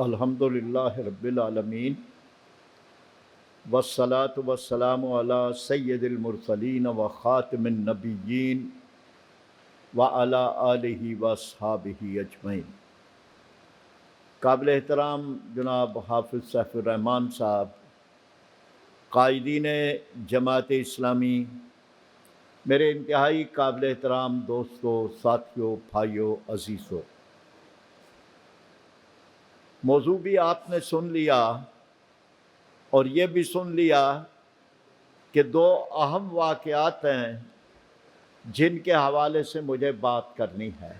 الحمدللہ رب العالمین والصلاة والسلام علی سید المرسلین و خاتم النبیین وعلی آلہ واصحابہ اجمعین۔ قابل احترام جناب حافظ سیف الرحمان صاحب، قائدین جماعت اسلامی، میرے انتہائی قابل احترام دوستوں، ساتھیوں، بھائیوں، عزیزوں، موضوع بھی آپ نے سن لیا اور یہ بھی سن لیا کہ دو اہم واقعات ہیں جن کے حوالے سے مجھے بات کرنی ہے۔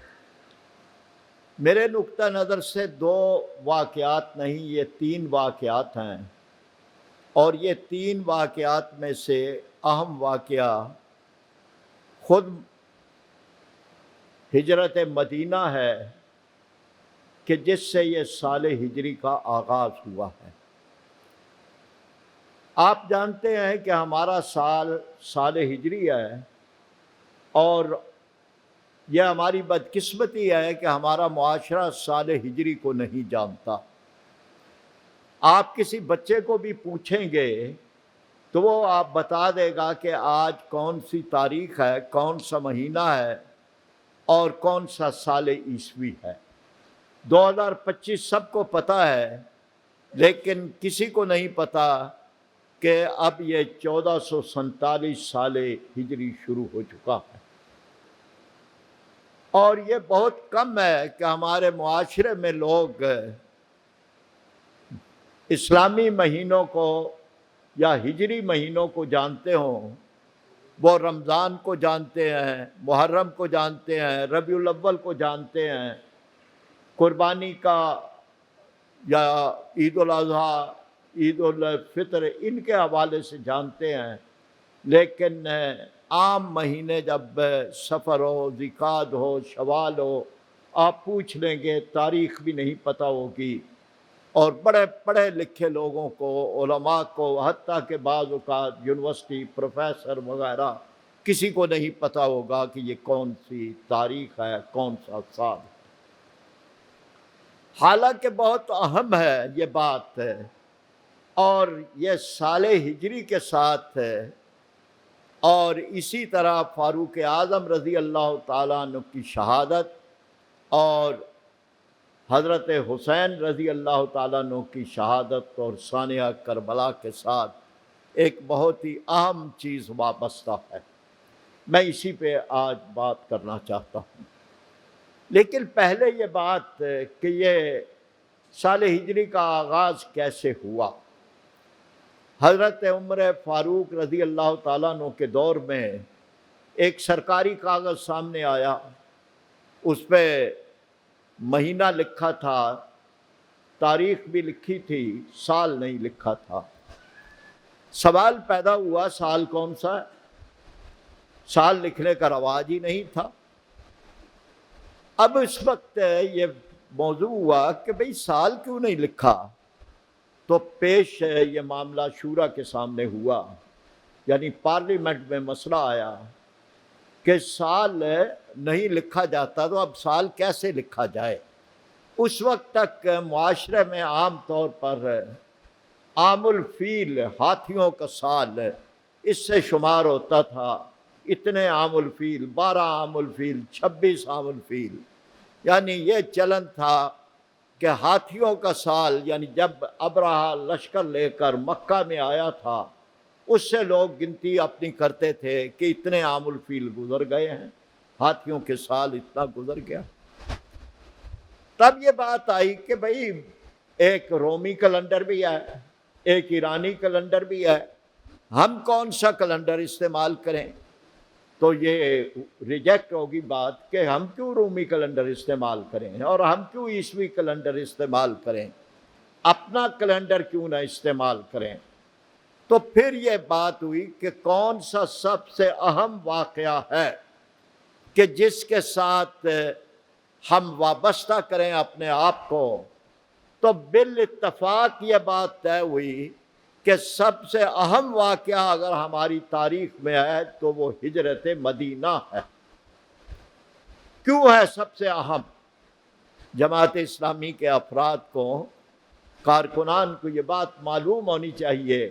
میرے نقطہ نظر سے دو واقعات نہیں، یہ تین واقعات ہیں، اور یہ تین واقعات میں سے اہم واقعہ خود ہجرت مدینہ ہے کہ جس سے یہ سال ہجری کا آغاز ہوا ہے۔ آپ جانتے ہیں کہ ہمارا سال ہجری ہے، اور یہ ہماری بدقسمتی ہے کہ ہمارا معاشرہ سال ہجری کو نہیں جانتا۔ آپ کسی بچے کو بھی پوچھیں گے تو وہ آپ بتا دے گا کہ آج کون سی تاریخ ہے، کون سا مہینہ ہے اور کون سا سال عیسوی ہے۔ 2025 سب کو پتہ ہے، لیکن کسی کو نہیں پتہ کہ اب یہ 1447 سال ہجری شروع ہو چکا ہے، اور یہ بہت کم ہے کہ ہمارے معاشرے میں لوگ اسلامی مہینوں کو یا ہجری مہینوں کو جانتے ہوں۔ وہ رمضان کو جانتے ہیں، محرم کو جانتے ہیں، ربیع الاول کو جانتے ہیں، قربانی کا یا عید الاضحیٰ، عید الفطر ان کے حوالے سے جانتے ہیں، لیکن عام مہینے جب سفر ہو، ذیقعد ہو، شوال ہو، آپ پوچھ لیں گے تاریخ بھی نہیں پتہ ہوگی، اور بڑے پڑھے لکھے لوگوں کو، علماء کو، حتیٰ کہ بعض اوقات یونیورسٹی پروفیسر وغیرہ، کسی کو نہیں پتہ ہوگا کہ یہ کون سی تاریخ ہے، کون سا سال ہے۔ حالانکہ بہت اہم ہے یہ بات ہے، اور یہ سال ہجری کے ساتھ ہے، اور اسی طرح فاروق اعظم رضی اللہ تعالیٰ عنہ کی شہادت اور حضرت حسین رضی اللہ تعالیٰ عنہ کی شہادت اور سانحہ کربلا کے ساتھ ایک بہت ہی اہم چیز وابستہ ہے۔ میں اسی پہ آج بات کرنا چاہتا ہوں، لیکن پہلے یہ بات کہ یہ سال ہجری کا آغاز کیسے ہوا۔ حضرت عمر فاروق رضی اللہ تعالیٰ عنہ کے دور میں ایک سرکاری کاغذ سامنے آیا، اس پہ مہینہ لکھا تھا، تاریخ بھی لکھی تھی، سال نہیں لکھا تھا۔ سوال پیدا ہوا، سال کون سا ہے؟ سال لکھنے کا رواج ہی نہیں تھا۔ اب اس وقت یہ موضوع ہوا کہ بھئی سال کیوں نہیں لکھا، تو پیش یہ معاملہ شورا کے سامنے ہوا، یعنی پارلیمنٹ میں مسئلہ آیا کہ سال نہیں لکھا جاتا تو اب سال کیسے لکھا جائے۔ اس وقت تک معاشرے میں عام طور پر عام الفیل، ہاتھیوں کا سال، اس سے شمار ہوتا تھا، اتنے عام الفیل، 12 عام الفیل، 26 عام الفیل، یعنی یہ چلن تھا کہ ہاتھیوں کا سال، یعنی جب ابرہہ لشکر لے کر مکہ میں آیا تھا، اس سے لوگ گنتی اپنی کرتے تھے کہ اتنے عام الفیل گزر گئے ہیں، ہاتھیوں کے سال اتنا گزر گیا۔ تب یہ بات آئی کہ بھئی ایک رومی کیلنڈر بھی ہے، ایک ایرانی کیلنڈر بھی ہے، ہم کون سا کیلنڈر استعمال کریں؟ تو یہ ریجیکٹ ہوگی بات کہ ہم کیوں رومی کیلنڈر استعمال کریں اور ہم کیوں عیسوی کیلنڈر استعمال کریں، اپنا کیلنڈر کیوں نہ استعمال کریں۔ تو پھر یہ بات ہوئی کہ کون سا سب سے اہم واقعہ ہے کہ جس کے ساتھ ہم وابستہ کریں اپنے آپ کو۔ تو بالاتفاق یہ بات طے ہوئی کہ سب سے اہم واقعہ اگر ہماری تاریخ میں ہے تو وہ ہجرت مدینہ ہے۔ کیوں ہے سب سے اہم؟ جماعت اسلامی کے افراد کو کارکنان کو یہ بات معلوم ہونی چاہیے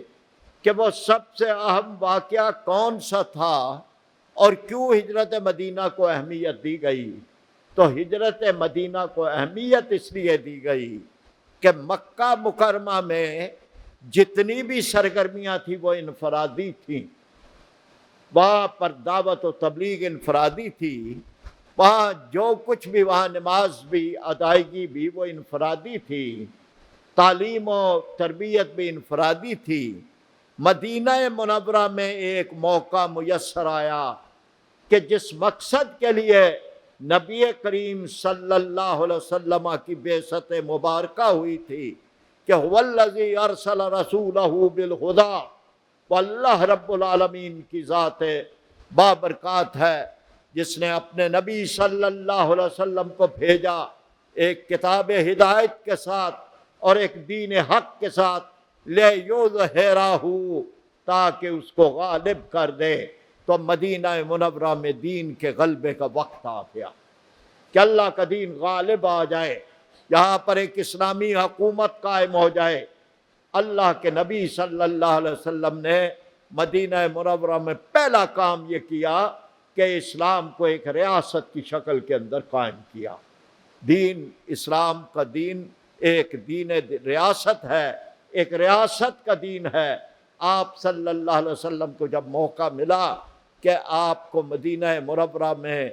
کہ وہ سب سے اہم واقعہ کون سا تھا اور کیوں ہجرت مدینہ کو اہمیت دی گئی۔ تو ہجرت مدینہ کو اہمیت اس لیے دی گئی کہ مکہ مکرمہ میں جتنی بھی سرگرمیاں تھیں وہ انفرادی تھیں، وہاں پر دعوت و تبلیغ انفرادی تھی، وہاں جو کچھ بھی، وہاں نماز بھی، ادائیگی بھی وہ انفرادی تھی، تعلیم و تربیت بھی انفرادی تھی۔ مدینہ منورہ میں ایک موقع میسر آیا کہ جس مقصد کے لیے نبی کریم صلی اللہ علیہ وسلم کی بعثت مبارکہ ہوئی تھی کہ هو الذی ارسل رسولہ بالہدی، وہ اللہ رب العالمین کی ذات بابرکات ہے جس نے اپنے نبی صلی اللہ علیہ وسلم کو بھیجا ایک کتاب ہدایت کے ساتھ اور ایک دین حق کے ساتھ، لیظہرہ، تاکہ اس کو غالب کر دے۔ تو مدینہ منورہ میں دین کے غلبے کا وقت آ گیا کہ اللہ کا دین غالب آ جائے، یہاں پر ایک اسلامی حکومت قائم ہو جائے۔ اللہ کے نبی صلی اللہ علیہ وسلم نے مدینہ منورہ میں پہلا کام یہ کیا کہ اسلام کو ایک ریاست کی شکل کے اندر قائم کیا۔ دین، اسلام کا دین ایک دین ریاست ہے، ایک ریاست کا دین ہے۔ آپ صلی اللہ علیہ وسلم کو جب موقع ملا کہ آپ کو مدینہ منورہ میں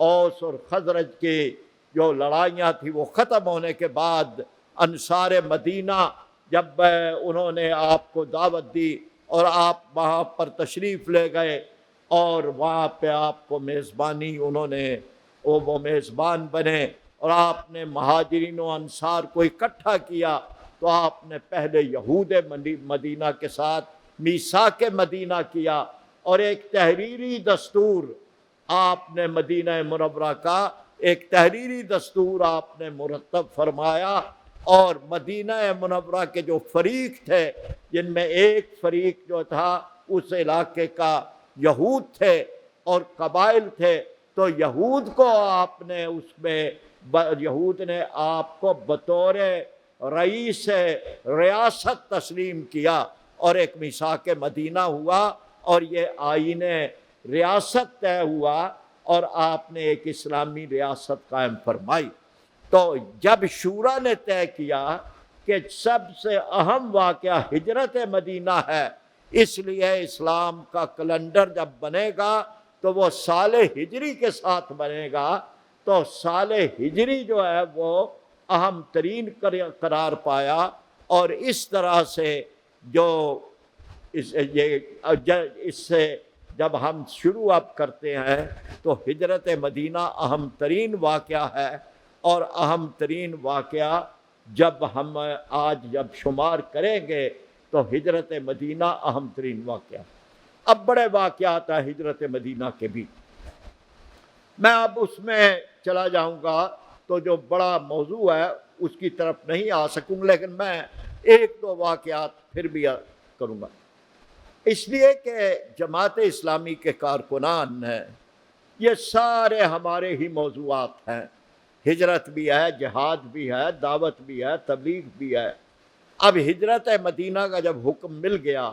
اوس اور خزرج کی جو لڑائیاں تھیں وہ ختم ہونے کے بعد انصار مدینہ جب انہوں نے آپ کو دعوت دی اور آپ وہاں پر تشریف لے گئے اور وہاں پہ آپ کو میزبانی، انہوں نے وہ میزبان بنے اور آپ نے مہاجرین و انصار کو اکٹھا کیا، تو آپ نے پہلے یہود مدینہ کے ساتھ میثاق مدینہ کیا اور ایک تحریری دستور آپ نے مدینہ منورہ کا ایک تحریری دستور آپ نے مرتب فرمایا، اور مدینہ منورہ کے جو فریق تھے، جن میں ایک فریق جو تھا اس علاقے کا یہود تھے اور قبائل تھے، تو یہود کو آپ نے اس میں یہود نے آپ کو بطور رئیس ریاست تسلیم کیا اور ایک میثاق مدینہ ہوا اور یہ آئین ریاست طے ہوا اور آپ نے ایک اسلامی ریاست قائم فرمائی۔ تو جب شورا نے طے کیا کہ سب سے اہم واقعہ ہجرت مدینہ ہے، اس لیے اسلام کا کیلنڈر جب بنے گا تو وہ سال ہجری کے ساتھ بنے گا، تو سال ہجری جو ہے وہ اہم ترین قرار پایا، اور اس طرح سے جو اس سے جب ہم شروع اب کرتے ہیں تو ہجرت مدینہ اہم ترین واقعہ ہے، اور اہم ترین واقعہ جب ہم آج جب شمار کریں گے تو ہجرت مدینہ اہم ترین واقعہ۔ اب بڑے واقعات ہیں ہجرت مدینہ کے بھی، میں اب اس میں چلا جاؤں گا تو جو بڑا موضوع ہے اس کی طرف نہیں آ سکوں، لیکن میں ایک دو واقعات پھر بھی کروں گا، اس لیے کہ جماعت اسلامی کے کارکنان ہیں، یہ سارے ہمارے ہی موضوعات ہیں، ہجرت بھی ہے، جہاد بھی ہے، دعوت بھی ہے، تبلیغ بھی ہے۔ اب ہجرت مدینہ کا جب حکم مل گیا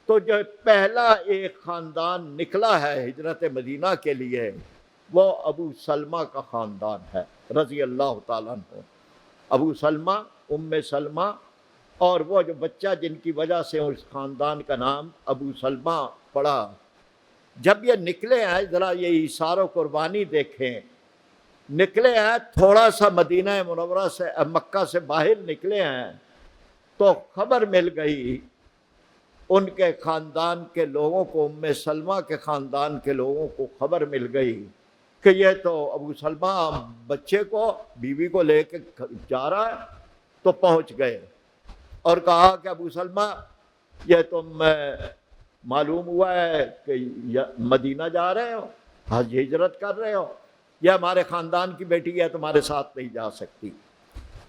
تو جو پہلا ایک خاندان نکلا ہے ہجرت مدینہ کے لیے وہ ابو سلمہ کا خاندان ہے رضی اللہ تعالیٰ عنہ۔ ابو سلمہ، ام سلمہ، اور وہ جو بچہ جن کی وجہ سے اس خاندان کا نام ابو سلمہ پڑا، جب یہ نکلے ہیں، ذرا یہ ایثار و قربانی دیکھیں، نکلے ہیں تھوڑا سا مدینہ منورہ سے، مکہ سے باہر نکلے ہیں تو خبر مل گئی ان کے خاندان کے لوگوں کو، ام سلمہ کے خاندان کے لوگوں کو خبر مل گئی کہ یہ تو ابو سلمہ بچے کو، بیوی کو لے کے جا رہا ہے، تو پہنچ گئے اور کہا کہ ابو سلمہ یہ تم معلوم ہوا ہے کہ مدینہ جا رہے ہو، حج ہجرت کر رہے ہو، یہ ہمارے خاندان کی بیٹی ہے، تمہارے ساتھ نہیں جا سکتی،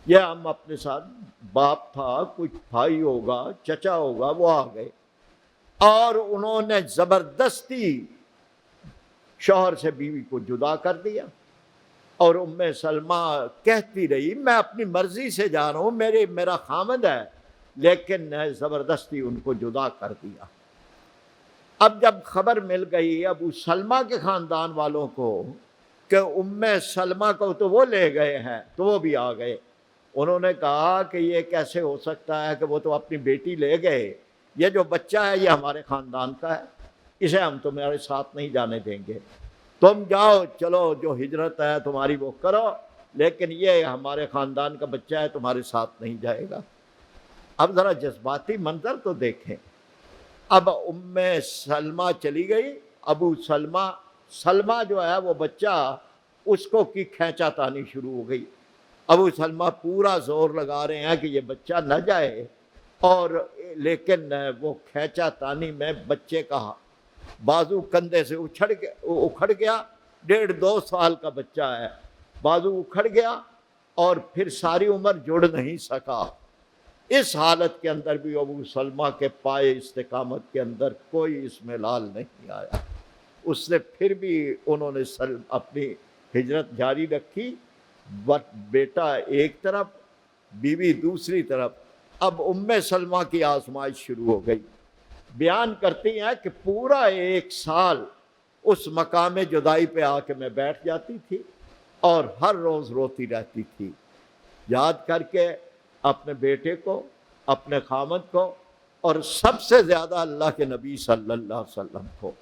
یہ ہم اپنے ساتھ، باپ تھا، کچھ بھائی ہوگا، چچا ہوگا، وہ آ گئے اور انہوں نے زبردستی شوہر سے بیوی کو جدا کر دیا اور سلمہ کہتی رہی میں اپنی مرضی سے جا رہا ہوں، میرا خامد ہے، لیکن زبردستی ان کو جدا کر دیا۔ اب جب خبر مل گئی ابو سلمہ کے خاندان والوں کو کہ سلمہ کو تو وہ لے گئے ہیں، تو وہ بھی آ گئے۔ انہوں نے کہا کہ یہ کیسے ہو سکتا ہے کہ وہ تو اپنی بیٹی لے گئے، یہ جو بچہ ہے یہ ہمارے خاندان کا ہے، اسے ہم تمہارے ساتھ نہیں جانے دیں گے، تم جاؤ، چلو جو ہجرت ہے تمہاری وہ کرو، لیکن یہ ہمارے خاندان کا بچہ ہے، تمہارے ساتھ نہیں جائے گا۔ اب ذرا جذباتی منظر تو دیکھیں۔ اب سلمہ چلی گئی، ابو سلمہ جو ہے وہ بچہ، اس کو کی کھینچا تانی شروع ہو گئی۔ ابو سلمہ پورا زور لگا رہے ہیں کہ یہ بچہ نہ جائے، اور لیکن وہ کھینچا تانی میں بچے کا بازو کندھے سے اکھڑ گیا، 1.5-2 سال کا بچہ ہے، بازو اکھڑ گیا اور پھر ساری عمر جڑ نہیں سکا۔ اس حالت کے اندر بھی ابو سلمہ کے پائے استقامت کے اندر کوئی اسملال نہیں آیا، اس نے پھر بھی انہوں نے اپنی ہجرت جاری رکھی، بیٹا ایک طرف، بیوی دوسری طرف۔ اب سلمہ کی آزمائش شروع ہو گئی۔ بیان کرتی ہیں کہ پورا 1 سال اس مقام جدائی پہ آ کے میں بیٹھ جاتی تھی اور ہر روز روتی رہتی تھی، یاد کر کے اپنے بیٹے کو، اپنے خامد کو، اور سب سے زیادہ اللہ کے نبی صلی اللہ علیہ وسلم کو۔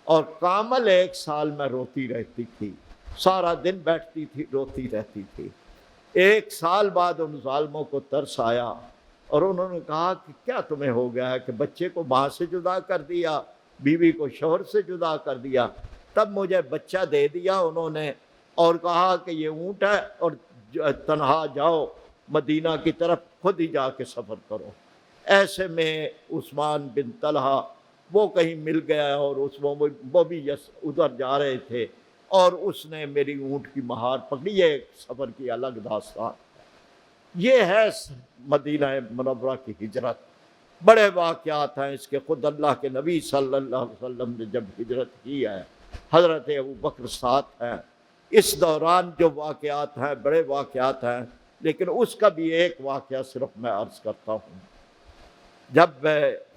اور کامل 1 سال میں روتی رہتی تھی، سارا دن بیٹھتی تھی، روتی رہتی تھی۔ 1 سال بعد ان ظالموں کو ترس آیا اور انہوں نے کہا کہ کیا تمہیں ہو گیا ہے کہ بچے کو ماں سے جدا کر دیا، بیوی کو شوہر سے جدا کر دیا۔ تب مجھے بچہ دے دیا انہوں نے اور کہا کہ یہ اونٹ ہے اور تنہا جاؤ مدینہ کی طرف، خود ہی جا کے سفر کرو۔ ایسے میں عثمان بن طلحہ وہ کہیں مل گیا اور وہ بھی ادھر جا رہے تھے اور اس نے میری اونٹ کی مہار پکڑی۔ یہ سفر کی الگ داستان۔ یہ ہے مدینہ منورہ کی ہجرت۔ بڑے واقعات ہیں اس کے، خود اللہ کے نبی صلی اللہ علیہ وسلم نے جب ہجرت کی ہے، حضرت ابوبکر ساتھ ہیں، اس دوران جو واقعات ہیں بڑے واقعات ہیں، لیکن اس کا بھی ایک واقعہ صرف میں عرض کرتا ہوں۔ جب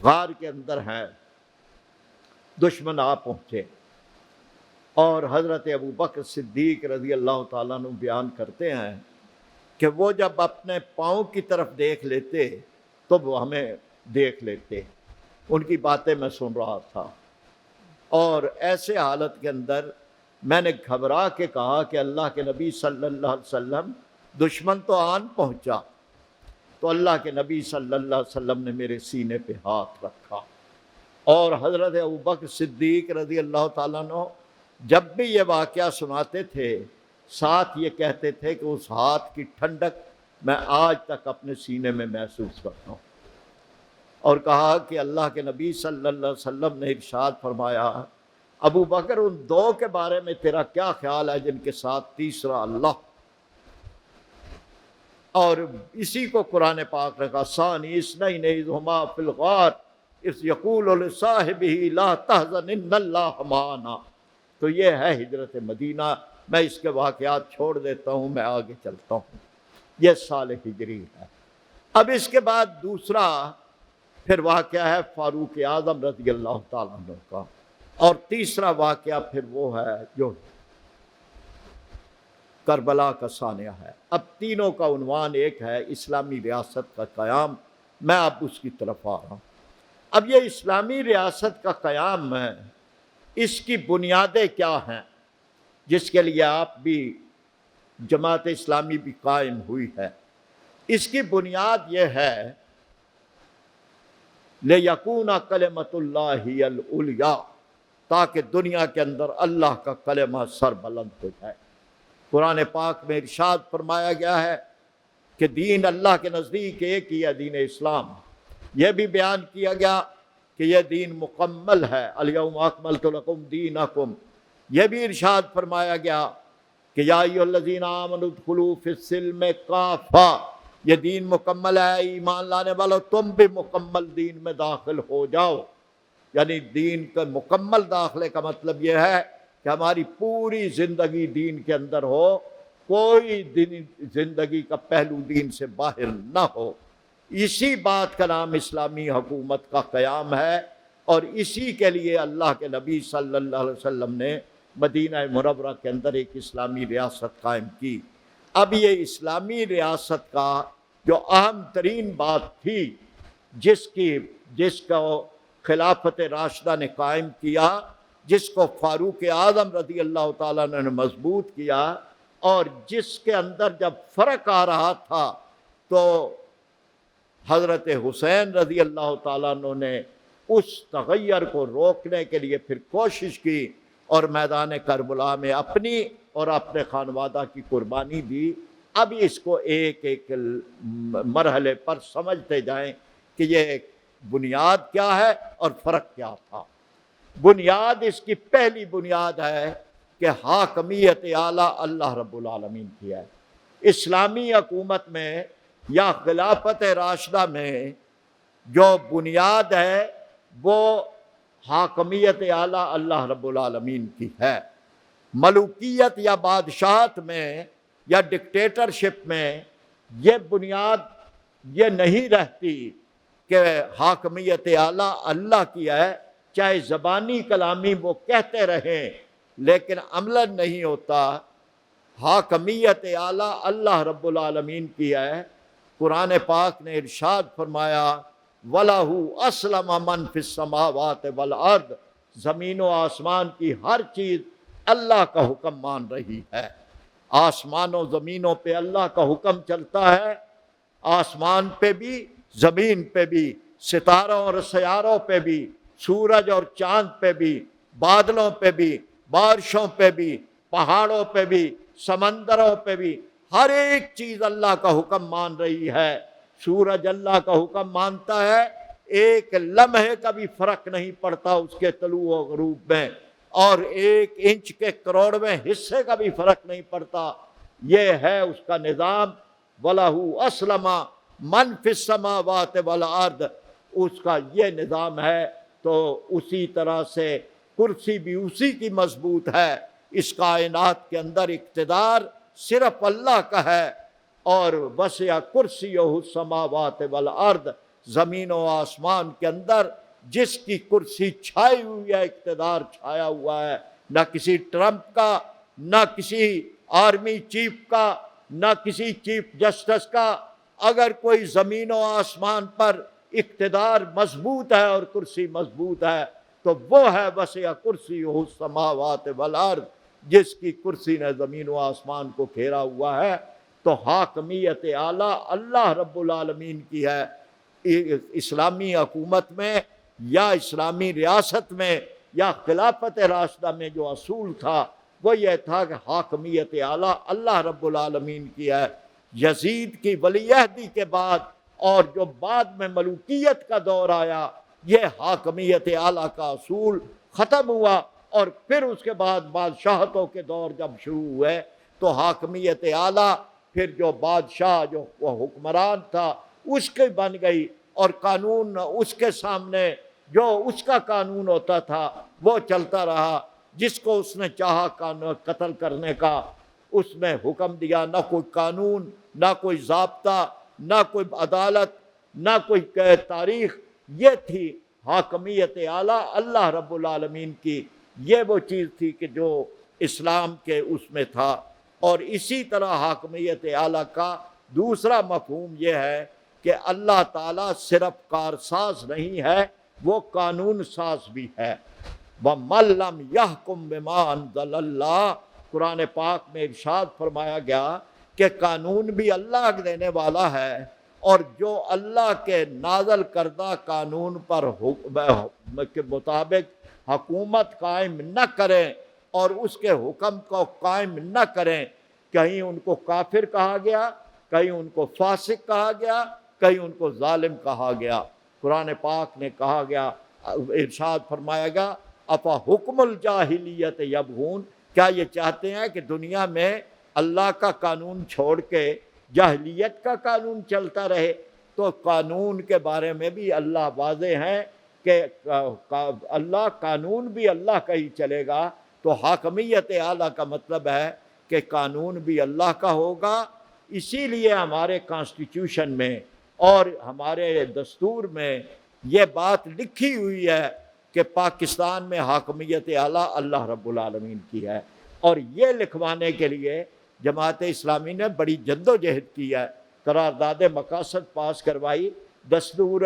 غار کے اندر ہیں، دشمن آ پہنچے اور حضرت ابوبکر صدیق رضی اللہ تعالیٰ عنہ بیان کرتے ہیں کہ وہ جب اپنے پاؤں کی طرف دیکھ لیتے تو وہ ہمیں دیکھ لیتے، ان کی باتیں میں سن رہا تھا، اور ایسے حالت کے اندر میں نے گھبرا کے کہا کہ اللہ کے نبی صلی اللہ علیہ وسلم دشمن تو آن پہنچا۔ تو اللہ کے نبی صلی اللہ علیہ وسلم نے میرے سینے پہ ہاتھ رکھا، اور حضرت ابوبکر صدیق رضی اللہ تعالیٰ عنہ جب بھی یہ واقعہ سناتے تھے ساتھ یہ کہتے تھے کہ اس ہاتھ کی ٹھنڈک میں آج تک اپنے سینے میں محسوس کرتا ہوں، اور کہا کہ اللہ کے نبی صلی اللہ علیہ وسلم نے ارشاد فرمایا، ابو بکر ان 2 کے بارے میں تیرا کیا خیال ہے جن کے ساتھ تیسرا اللہ؟ اور اسی کو قرآن پاک رکھا، ثانی اثنین اذ ہما فی الغار اذ یقول لصاحبہ لا تحزن ان اللہ معنا۔ تو یہ ہے ہجرت مدینہ۔ میں اس کے واقعات چھوڑ دیتا ہوں، میں آگے چلتا ہوں۔ یہ سال ہجری ہے۔ اب اس کے بعد دوسرا پھر واقعہ ہے فاروق اعظم رضی اللہ تعالیٰ عنہ کا، اور تیسرا واقعہ پھر وہ ہے جو کربلا کا سانحہ ہے۔ اب تینوں کا عنوان ایک ہے، اسلامی ریاست کا قیام۔ میں اب اس کی طرف آ رہا ہوں۔ اب یہ اسلامی ریاست کا قیام ہے، اس کی بنیادیں کیا ہیں جس کے لیے آپ بھی جماعت اسلامی بھی قائم ہوئی ہے؟ اس کی بنیاد یہ ہے لِیَکُونَ کَلِمَتُ اللَّهِ الْعُلْیَا، تاکہ دنیا کے اندر اللہ کا کلمہ سر بلند ہو جائے۔ قرآن پاک میں ارشاد فرمایا گیا ہے کہ دین اللہ کے نزدیک ایک ہی ہے، دین اسلام۔ یہ بھی بیان کیا گیا کہ یہ دین مکمل ہے، الیوم اکملت لکم دینکم۔ یہ بھی ارشاد فرمایا گیا کہ یا ایھا الذین آمنوا ادخلوا فی السلم کافہ، یہ دین مکمل ہے، ایمان لانے والو تم بھی مکمل دین میں داخل ہو جاؤ۔ یعنی دین کا مکمل داخلے کا مطلب یہ ہے کہ ہماری پوری زندگی دین کے اندر ہو، کوئی دینی زندگی کا پہلو دین سے باہر نہ ہو۔ اسی بات کا نام اسلامی حکومت کا قیام ہے، اور اسی کے لیے اللہ کے نبی صلی اللہ علیہ وسلم نے مدینہ منورہ کے اندر ایک اسلامی ریاست قائم کی۔ اب یہ اسلامی ریاست کا جو اہم ترین بات تھی، جس کو خلافت راشدہ نے قائم کیا، جس کو فاروق اعظم رضی اللہ تعالیٰ نے مضبوط کیا، اور جس کے اندر جب فرق آ رہا تھا تو حضرت حسین رضی اللہ تعالیٰ عنہ نے اس تغیر کو روکنے کے لیے پھر کوشش کی، اور میدان کربلا میں اپنی اور اپنے خانوادہ کی قربانی دی۔ اب اس کو ایک ایک مرحلے پر سمجھتے جائیں کہ یہ بنیاد کیا ہے اور فرق کیا تھا۔ بنیاد، اس کی پہلی بنیاد ہے کہ حاکمیت اعلیٰ اللہ رب العالمین کی ہے۔ اسلامی حکومت میں یا خلافت راشدہ میں جو بنیاد ہے وہ حاکمیت اعلیٰ اللہ رب العالمین کی ہے۔ ملوکیت یا بادشاہت میں یا ڈکٹیٹرشپ میں یہ بنیاد یہ نہیں رہتی کہ حاکمیت اعلیٰ اللہ کی ہے، چاہے زبانی کلامی وہ کہتے رہیں لیکن عملاً نہیں ہوتا۔ حاکمیت اعلیٰ اللہ رب العالمین کی ہے۔ قرآن پاک نے ارشاد فرمایا وَلَهُ أَسْلَمَ مَنْ فِي السَّمَاوَاتِ وَالْأَرْضِ، زمین و آسمان کی ہر چیز اللہ کا حکم مان رہی ہے۔ آسمان و زمینوں پہ اللہ کا حکم چلتا ہے، آسمان پہ بھی، زمین پہ بھی، ستاروں اور سیاروں پہ بھی، سورج اور چاند پہ بھی، بادلوں پہ بھی، بارشوں پہ بھی، پہاڑوں پہ بھی، سمندروں پہ بھی، ہر ایک چیز اللہ کا حکم مان رہی ہے۔ سورج اللہ کا حکم مانتا ہے، ایک لمحے کا بھی فرق نہیں پڑتا اس کے طلوع و غروب میں، اور ایک انچ کے کروڑویں حصے کا بھی فرق نہیں پڑتا۔ یہ ہے اس کا نظام۔ وَلَهُ أَسْلَمَ مَنْ فِي السَّمَاوَاتِ وَالْأَرْضِ، اس کا یہ نظام ہے۔ تو اسی طرح سے کرسی بھی اسی کی مضبوط ہے۔ اس کائنات کے اندر اقتدار صرف اللہ کا ہے، اور وسع کرسیہ السماوات والارض، زمین و آسمان کے اندر جس کی کرسی چھائی ہوئی ہے، اقتدار چھایا ہوا ہے، نہ کسی ٹرمپ کا، نہ کسی آرمی چیف کا، نہ کسی چیف جسٹس کا۔ اگر کوئی زمین و آسمان پر اقتدار مضبوط ہے اور کرسی مضبوط ہے تو وہ ہے وسع کرسیہ السماوات والارض، جس کی کرسی نے زمین و آسمان کو گھیرا ہوا ہے۔ تو حاکمیت اعلیٰ اللہ رب العالمین کی ہے۔ اسلامی حکومت میں یا اسلامی ریاست میں یا خلافت راشدہ میں جو اصول تھا وہ یہ تھا کہ حاکمیت اعلیٰ اللہ رب العالمین کی ہے۔ یزید کی ولی عہدی کے بعد اور جو بعد میں ملوکیت کا دور آیا، یہ حاکمیت اعلیٰ کا اصول ختم ہوا، اور پھر اس کے بعد بادشاہتوں کے دور جب شروع ہوئے تو حاکمیت اعلیٰ پھر جو بادشاہ جو وہ حکمران تھا اس کے بن گئی، اور قانون اس کے سامنے جو اس کا قانون ہوتا تھا وہ چلتا رہا۔ جس کو اس نے چاہا قتل کرنے کا اس میں حکم دیا، نہ کوئی قانون، نہ کوئی ضابطہ، نہ کوئی عدالت، نہ کوئی تاریخ۔ یہ تھی حاکمیت اعلیٰ اللہ رب العالمین کی۔ یہ وہ چیز تھی کہ جو اسلام کے اس میں تھا۔ اور اسی طرح حاکمیت اعلیٰ کا دوسرا مفہوم یہ ہے کہ اللہ تعالیٰ صرف کارساز نہیں ہے، وہ قانون ساز بھی ہے۔ وَمَن لَّمْ يَحْكُم بِمَا أَنزَلَ اللَّهُ، قرآن پاک میں ارشاد فرمایا گیا کہ قانون بھی اللہ دینے والا ہے، اور جو اللہ کے نازل کردہ قانون پر کے مطابق حکومت قائم نہ کریں اور اس کے حکم کو قائم نہ کریں، کہیں ان کو کافر کہا گیا، کہیں ان کو فاسق کہا گیا، کہیں ان کو ظالم کہا گیا۔ قرآن پاک نے کہا گیا، ارشاد فرمایا گیا افا حکم الجاہلیت یبغون، کیا یہ چاہتے ہیں کہ دنیا میں اللہ کا قانون چھوڑ کے جاہلیت کا قانون چلتا رہے؟ تو قانون کے بارے میں بھی اللہ واضح ہیں کہ اللہ قانون بھی اللہ کا ہی چلے گا۔ تو حاکمیت اعلیٰ کا مطلب ہے کہ قانون بھی اللہ کا ہوگا، اسی لیے ہمارے کانسٹیٹیوشن میں اور ہمارے دستور میں یہ بات لکھی ہوئی ہے کہ پاکستان میں حاکمیت اعلیٰ اللہ رب العالمین کی ہے، اور یہ لکھوانے کے لیے جماعت اسلامی نے بڑی جد و جہد کی ہے، قرارداد مقاصد پاس کروائی، دستور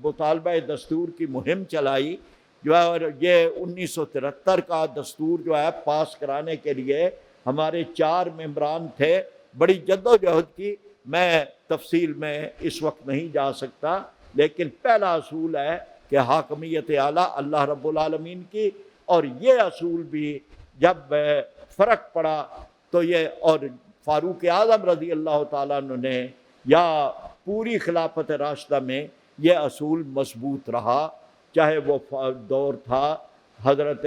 مطالبہ دستور کی مہم چلائی جو ہے، اور یہ 1973 کا دستور جو ہے پاس کرانے کے لیے ہمارے 4 ممبران تھے، بڑی جد و جہد کی، میں تفصیل میں اس وقت نہیں جا سکتا، لیکن پہلا اصول ہے کہ حاکمیت اعلیٰ اللہ رب العالمین کی، اور یہ اصول بھی جب فرق پڑا تو یہ، اور فاروق اعظم رضی اللہ تعالیٰ عنہ نے یا پوری خلافت راشدہ میں یہ اصول مضبوط رہا، چاہے وہ دور تھا حضرت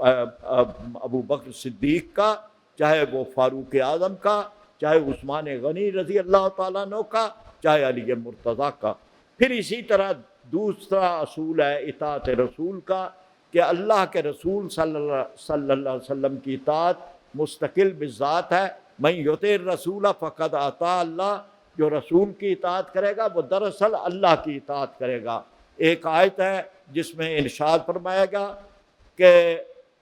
ابو بکر صدیق کا، چاہے وہ فاروق اعظم کا، چاہے عثمان غنی رضی اللہ تعالیٰ عنہ کا، چاہے علی مرتضیٰ کا۔ پھر اسی طرح دوسرا اصول ہے اطاعت رسول کا، کہ اللہ کے رسول صلی اللہ علیہ وسلم کی اطاعت مستقل بذات ہے، من یطع الرسول فقد اطاع اللہ، جو رسول کی اطاعت کرے گا وہ دراصل اللہ کی اطاعت کرے گا۔ ایک آیت ہے جس میں ارشاد فرمایا گا کہ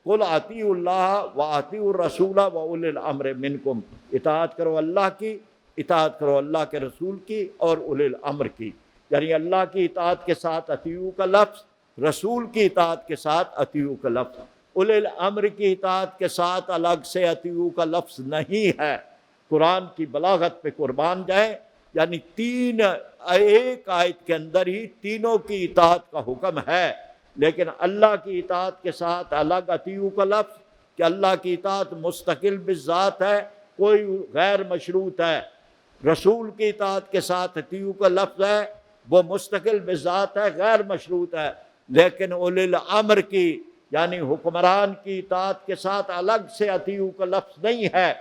قل اطیعوا اللہ واطیعوا الرسول واولی الامر منکم، اطاعت کرو اللہ کی، اطاعت کرو اللہ کے رسول کی اور اولی الامر کی، یعنی اللہ کی اطاعت کے ساتھ اطیعوا کا لفظ، رسول کی اطاعت کے ساتھ اطیعوا کا لفظ، اولی الامر کی اطاعت کے ساتھ الگ سے اطیعوا کا لفظ نہیں ہے۔ قرآن کی بلاغت پہ قربان جائیں، یعنی ایک آیت کے اندر ہی تینوں کی اطاعت کا حکم ہے، لیکن اللہ کی اطاعت کے ساتھ الگ اطیعوا کا لفظ، کہ اللہ کی اطاعت مستقل بالذات ہے، کوئی غیر مشروط ہے، رسول کی اطاعت کے ساتھ اطیعوا کا لفظ ہے، وہ مستقل بالذات ہے، غیر مشروط ہے، لیکن اولی الامر کی یعنی حکمران کی اطاعت کے ساتھ الگ سے اطیعوا کا لفظ نہیں ہے،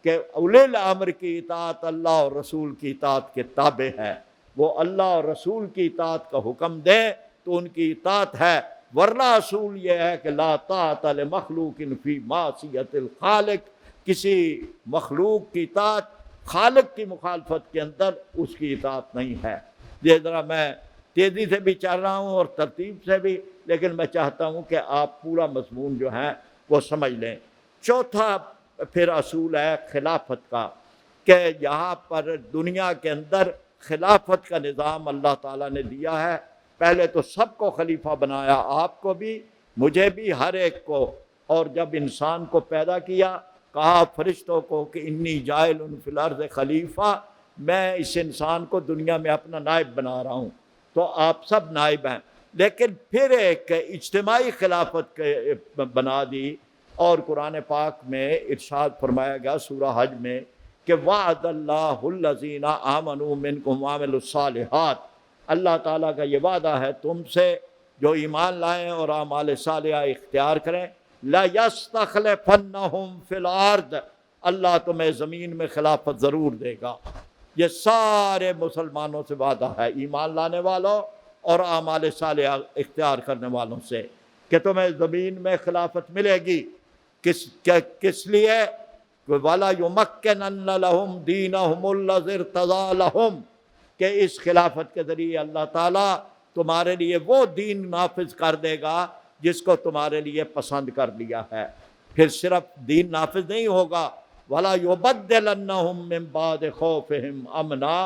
کہ اولی الامر کی اطاعت اللہ اور رسول کی اطاعت کے تابع ہے، وہ اللہ اور رسول کی اطاعت کا حکم دیں تو ان کی اطاعت ہے، ورنہ اصول یہ ہے کہ لا طاعت لمخلوق فی معصیت الخالق، کسی مخلوق کی اطاعت خالق کی مخالفت کے اندر اس کی اطاعت نہیں ہے۔ یہ ذرا میں تیزی سے بھی چل رہا ہوں اور ترتیب سے بھی، لیکن میں چاہتا ہوں کہ آپ پورا مضمون جو ہے وہ سمجھ لیں۔ چوتھا پھر اصول ہے خلافت کا، کہ یہاں پر دنیا کے اندر خلافت کا نظام اللہ تعالیٰ نے دیا ہے، پہلے تو سب کو خلیفہ بنایا، آپ کو بھی، مجھے بھی، ہر ایک کو، اور جب انسان کو پیدا کیا کہا فرشتوں کو کہ انی جاعل فی الارض خلیفہ، میں اس انسان کو دنیا میں اپنا نائب بنا رہا ہوں، تو آپ سب نائب ہیں، لیکن پھر ایک اجتماعی خلافت بنا دی، اور قرآن پاک میں ارشاد فرمایا گیا سورہ حج میں کہ وعد اللہ الذین آمنوا منکم وعملوا الصالحات، اللہ تعالیٰ کا یہ وعدہ ہے تم سے جو ایمان لائیں اور اعمال صالحہ اختیار کریں، لَيَسْتَخْلِفَنَّهُمْ فِي الْأَرْضِ، اللہ تمہیں زمین میں خلافت ضرور دے گا۔ یہ سارے مسلمانوں سے وعدہ ہے، ایمان لانے والوں اور اعمال صالحہ اختیار کرنے والوں سے، کہ تمہیں زمین میں خلافت ملے گی۔ کس لیے؟ وَلَا يُمَكِّنَنَّ لَهُمْ دِينَهُمُ الَّذِي ارْتَضَىٰ لَهُمْ، کہ اس خلافت کے ذریعے اللہ تعالیٰ تمہارے لیے وہ دین نافذ کر دے گا جس کو تمہارے لیے پسند کر لیا ہے۔ پھر صرف دین نافذ نہیں ہوگا، وَلَا يُبَدِّلَنَّهُمْ مِنْ بَعْدِ خَوْفِهِمْ أَمْنًا،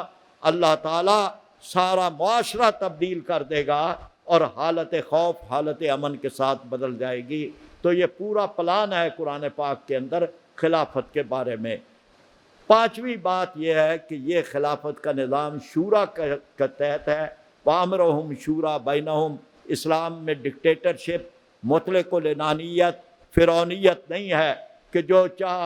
اللہ تعالیٰ سارا معاشرہ تبدیل کر دے گا اور حالت خوف حالت امن کے ساتھ بدل جائے گی۔ تو یہ پورا پلان ہے قرآن پاک کے اندر خلافت کے بارے میں۔ پانچویں بات یہ ہے کہ یہ خلافت کا نظام شورا کے تحت ہے، وَأَمْرُهُمْ شُورَىٰ بَيْنَهُمْ، اسلام میں ڈکٹیٹرشپ، مطلق العنانیت، فرعونیت نہیں ہے کہ جو چاہ